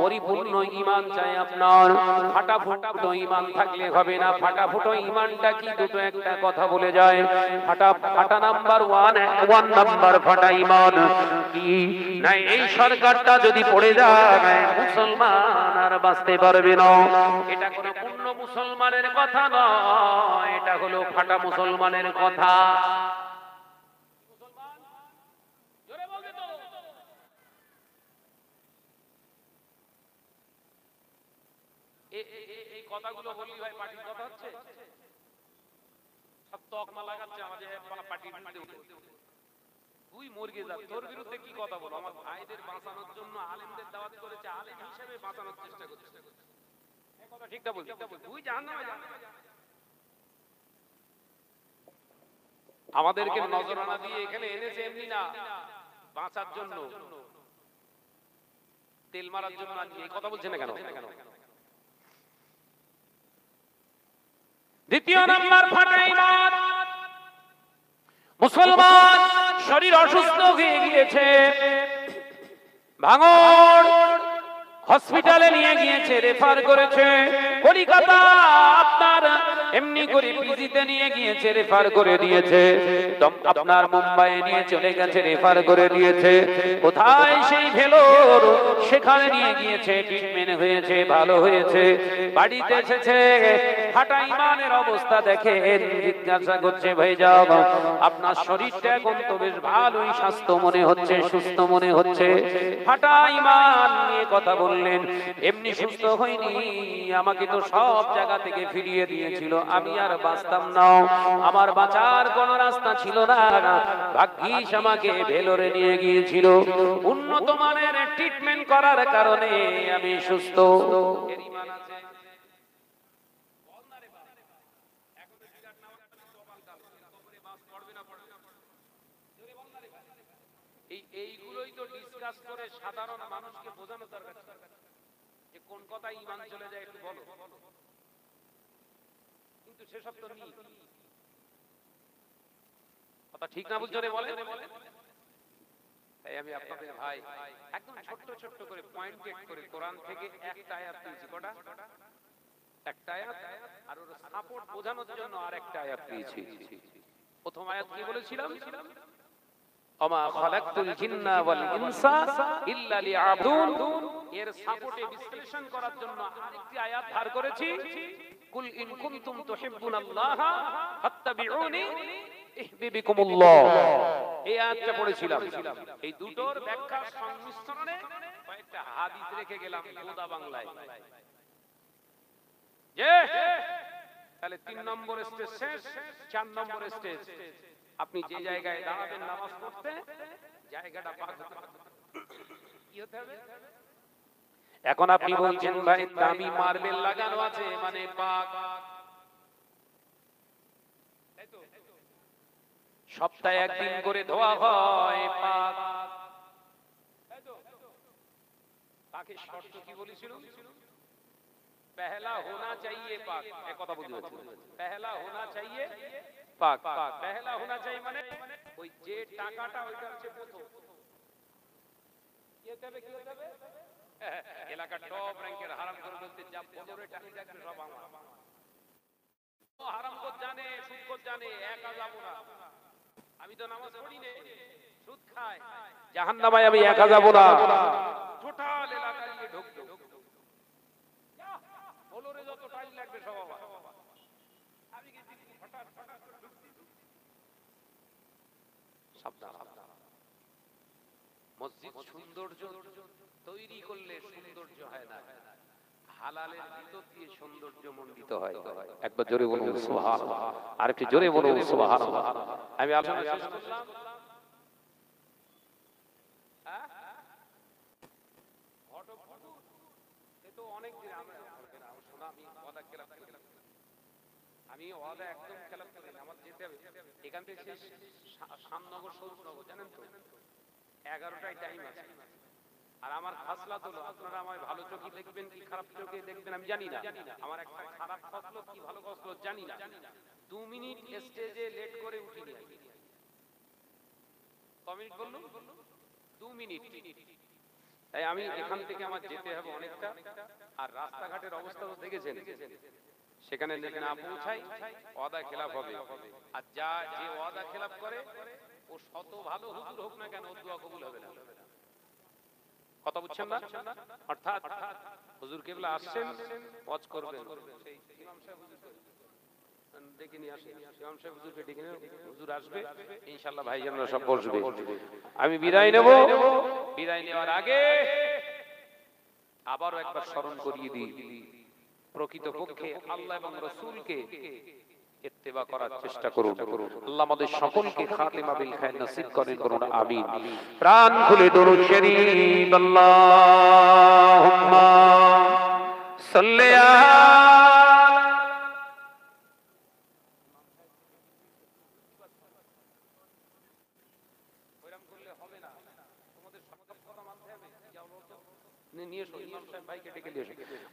পরিপূর্ণ ঈমান চাই আপনার। ফাটাফুটো ঈমান থাকলে হবে না। ফাটাফুটো ঈমানটা কি? দুটো একটা কথা বলে যায়। ফাটা নাম্বার 1 নাম্বার ফাটা ঈমান কি না, এই সরকারটা যদি পড়ে যায় মুসলমান আর বাঁচতে পারবে না। এটা কোনো পূর্ণ মুসলমানের কথা নয়, এটা হলো ফাটা মুসলমানের কথা। এই কথাগুলো বলি ভাই, পার্টির কথা হচ্ছে, সব তকমা লাগাচ্ছে আমাদের পার্টির বিরুদ্ধে। তুই মুরগি যা, তোর বিরুদ্ধে কি কথা বলো? আমার ভাইদের বাঁচানোর জন্য আলেমদের দাওয়াত করেছে, আলেম হিসেবে বাঁচানোর চেষ্টা করছে। এই কথা ঠিকটা বলছি, তুই জাহান্নামে যা। আমাদেরকে নজরানা দিয়ে এখানে এনেছে এমনি না, বাঁচার জন্য, তেল মারার জন্য। এই কথা বলছে না কেন? দ্বিতীয় নাম্বার ফাটা ঈমান, মুসলমান শরীর অসুস্থ হয়ে গিয়েছে, ভাঙড় হসপিটালে নিয়ে গিয়েছে, রেফার করেছে, কলিকাতা আপনার এমনি করে পিজিতে নিয়ে গিয়েছে, রেফার করে দিয়েছে, আপনার মুম্বাইয়ে নিয়ে চলে গেছে, রেফার করে দিয়েছে, কোথায় সেই ভেলোর, সেখানে নিয়ে গিয়েছে, ট্রিটমেন্ট হয়েছে, ভালো হয়েছে, বাড়িতে এসেছে, ফাটা ঈমানের অবস্থা দেখে জিজ্ঞাসা করছে, ভাইজান আপনার শরীরটা এখন তো বেশ ভালোই স্বাস্থ্য মনে হচ্ছে, সুস্থ মনে হচ্ছে। ফাটা ঈমান নিয়ে কথা বললেন, এমনি সুস্থ হয়নি, আমাকে তো সব জায়গা থেকে ফিরিয়ে দিয়েছিল, আমি আর বাঁচতাম না, আমার বাঁচার কোন রাস্তা ছিল না, ভাগ্যিস আমাকে ভেলোরে নিয়ে গিয়েছিল, উন্নত মানের ট্রিটমেন্ট করার কারণে আমি সুস্থ। এইগুলোই তো ডিসকাস করে সাধারণ মানুষকে বোঝানো দরকার, যে কোন কথা ঈমান চলে যায় একটু বলো। কিন্তু সেসব তো নেই। কথা ঠিক না বুঝছো রে? বলে তাই আমি আপনাদের ভাই একদম ছোট্ট ছোট্ট করে পয়েন্টেড করে কোরআন থেকে একটা আয়াত দিয়েছি। কটা? একটা আয়াত, আর ওর সাপোর্ট বোঝানোর জন্য আরেকটা আয়াত দিয়েছি। প্রথম আয়াত কি বলেছিলাম? ওমা খালাকতুল জিন্না ওয়াল ইনসা ইল্লা লিয়াবুদুন। এর সাপোর্টে বিশ্লেষণ করার জন্য আরেকটি আয়াত ধার করেছি, কুল ইন কুনতুম তুহিব্বুনাল্লাহ ফাত্তাবিউনি ইহবিবিকুমুল্লাহ। এই আয়াতটা পড়েছিলাম। এই দুটোর ব্যাখ্যা সংমিশ্রণে কয়েকটা হাদিস রেখে গেলাম গোদা বাংলায়। যে তাহলে 3 নম্বর স্টেজ শেষ, 4 নম্বর স্টেজ, আপনি যে জায়গায় দাঁড়াবেন নামাজ পড়তে, জায়গাটা পাক হতে হবে। কি হতে হবে? এখন আপনি বলছেন ভাই দামি মার্বেল লাগানো আছে মানে পাক, সপ্তাহে একদিন করে ধোয়া হয় পাক, পাকের শর্ত কি বলেছিল? पहला होना चाहिए पाक। एक কথা বুঝতে পারছেন? पहला होना चाहिए পাক। पहला होना चाहिए মানে ওই যে টাকাটা ওইটা হচ্ছে প্রথম। কি হতে হবে, কি হতে হবে? এলাকার টপ র্যাঙ্কের হারাম করে বলতে যা বদরে টাকা দেখবে সব আমার। ও হারাম কর জানে, সুদ কর জানে, একা যাবো না। আমি তো নামাজ পড়ি না, সুদ খাই, জাহান্নামায় আমি একা যাব না। টোটাল এলাকা নিয়ে ঢুকতো, বলরে যত টাইম লাগবে সব আমার। আমি কি হঠাৎ হঠাৎ করে ঢুকছি। সাবধান, মসজিদ সৌন্দর্য তৈরি করলে সৌন্দর্য হয় না, হালালের ভিতর দিয়ে সৌন্দর্য মণ্ডিত হয়। একবার জোরে বলুন সুবহানাল্লাহ, আর একটু জোরে বলুন সুবহানাল্লাহ। আমি আলোচনা শেষ করলাম। আমি ওয়াদা একদম খেলাপ করি না, আমার যেতে হবে এখান থেকে শামনগর সৌরনগর, জানেন তো 11টায় টাইম আছে। আর আমার খাসলাত হলো আপনারা আমায় ভালো চোখে দেখবেন কি খারাপ চোখে দেখবেন আমি জানি না। আমার একটা খারাপ খসলত কি ভালো খসলত জানি না। 2 মিনিট স্টেজে লেট করে উঠিনি। ক মিনিট বললো? 2 মিনিট। তাই আমি এখান থেকে আমার যেতে হবে অনেকটা। আর রাস্তাঘাটের অবস্থা তো দেখেছেন, সেখানে যদি না পৌঁছাই ওয়াদা খেলাপ হবে। আর যা যে ওয়াদা খেলাপ করে ও শত ভালো হুজুর হোক না কেন, ওর দোয়া কবুল হবে না। কথা বুঝছেন না? অর্থাৎ হুজুর কেবলা আসছেন, ওয়াজ করবেন, সেই ইমাম সাহেব হুজুর ডেকে নিয়ে আসেন, ইমাম সাহেব হুজুরকে ডেকে নিয়ে হুজুর আসবে ইনশাআল্লাহ, ভাইজানরা সব বসবে। আমি বিদায় নেব। বিদায় নেওয়ার আগে আবারও একবার স্মরণ করিয়ে দিই, প্রকৃতপক্ষে আল্লাহ এবং রাসূলকে ইত্তেবা করার চেষ্টা করুন। আল্লাহ আমাদের সকলকে খাতিমা বিল খায়র নসিব করুন, আমিন। প্রাণ খুলে দরুদ শরীফ আল্লাহুম্মা সাল্লি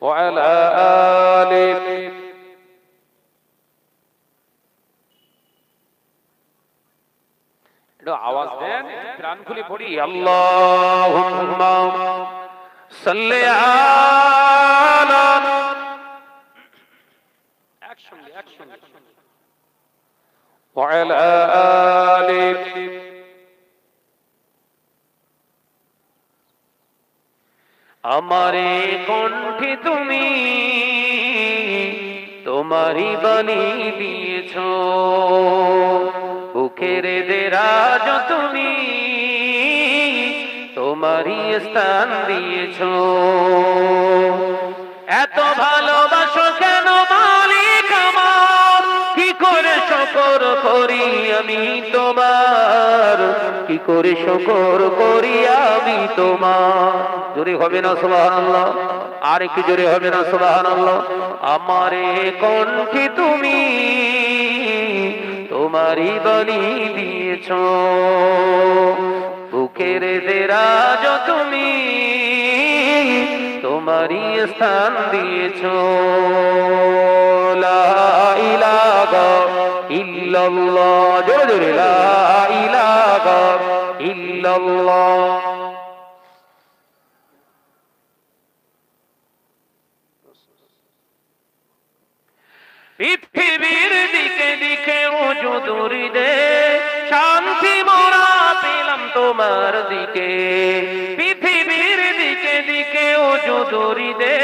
وعلى آله আওয়াজ দেন, প্রাণ খুলে পড়ি আল্লাহুম্মা সাল্লি আলা একসঙ্গে وعلى آله আমারে কণ্ঠে তুমি তোমারই বাণী দিয়েছো, বুকের দেরাজ তুমি তোমারই স্থান দিয়েছো। এত ভালোবাসো কেন মালিক আমার, কি করে শুকর করি আমি তোমার, কি করে শুকর করি আমি তোমার। জোরে হবে না সুবহানাল্লাহ? আর একটু জোরে হবে না সুবহানাল্লাহ? আমারে কণ্ঠে তুমি তোমারই বাণী দিয়েছো, বুকের দেরাজ তুমি তোমারই স্থান দিয়েছো। লা ইলাহা ইল্লাল্লাহ, জোরে জোরে লা ইলাহা ইল্লাল্লাহ। পৃথিবীর দিকে দিকে উজুদুরি দে, শান্তি মোরা পেলাম তোমার দিকে। পৃথিবীর দিকে দিকে উজুদুরি দে,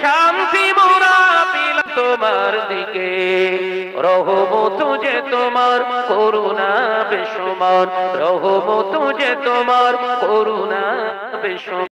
শান্তি মোরা পেলাম তোমার দিকে। রহমত যে তোমার, করুণা বেশুমার, রহমত যে তোমার, করুণা বেশুমার।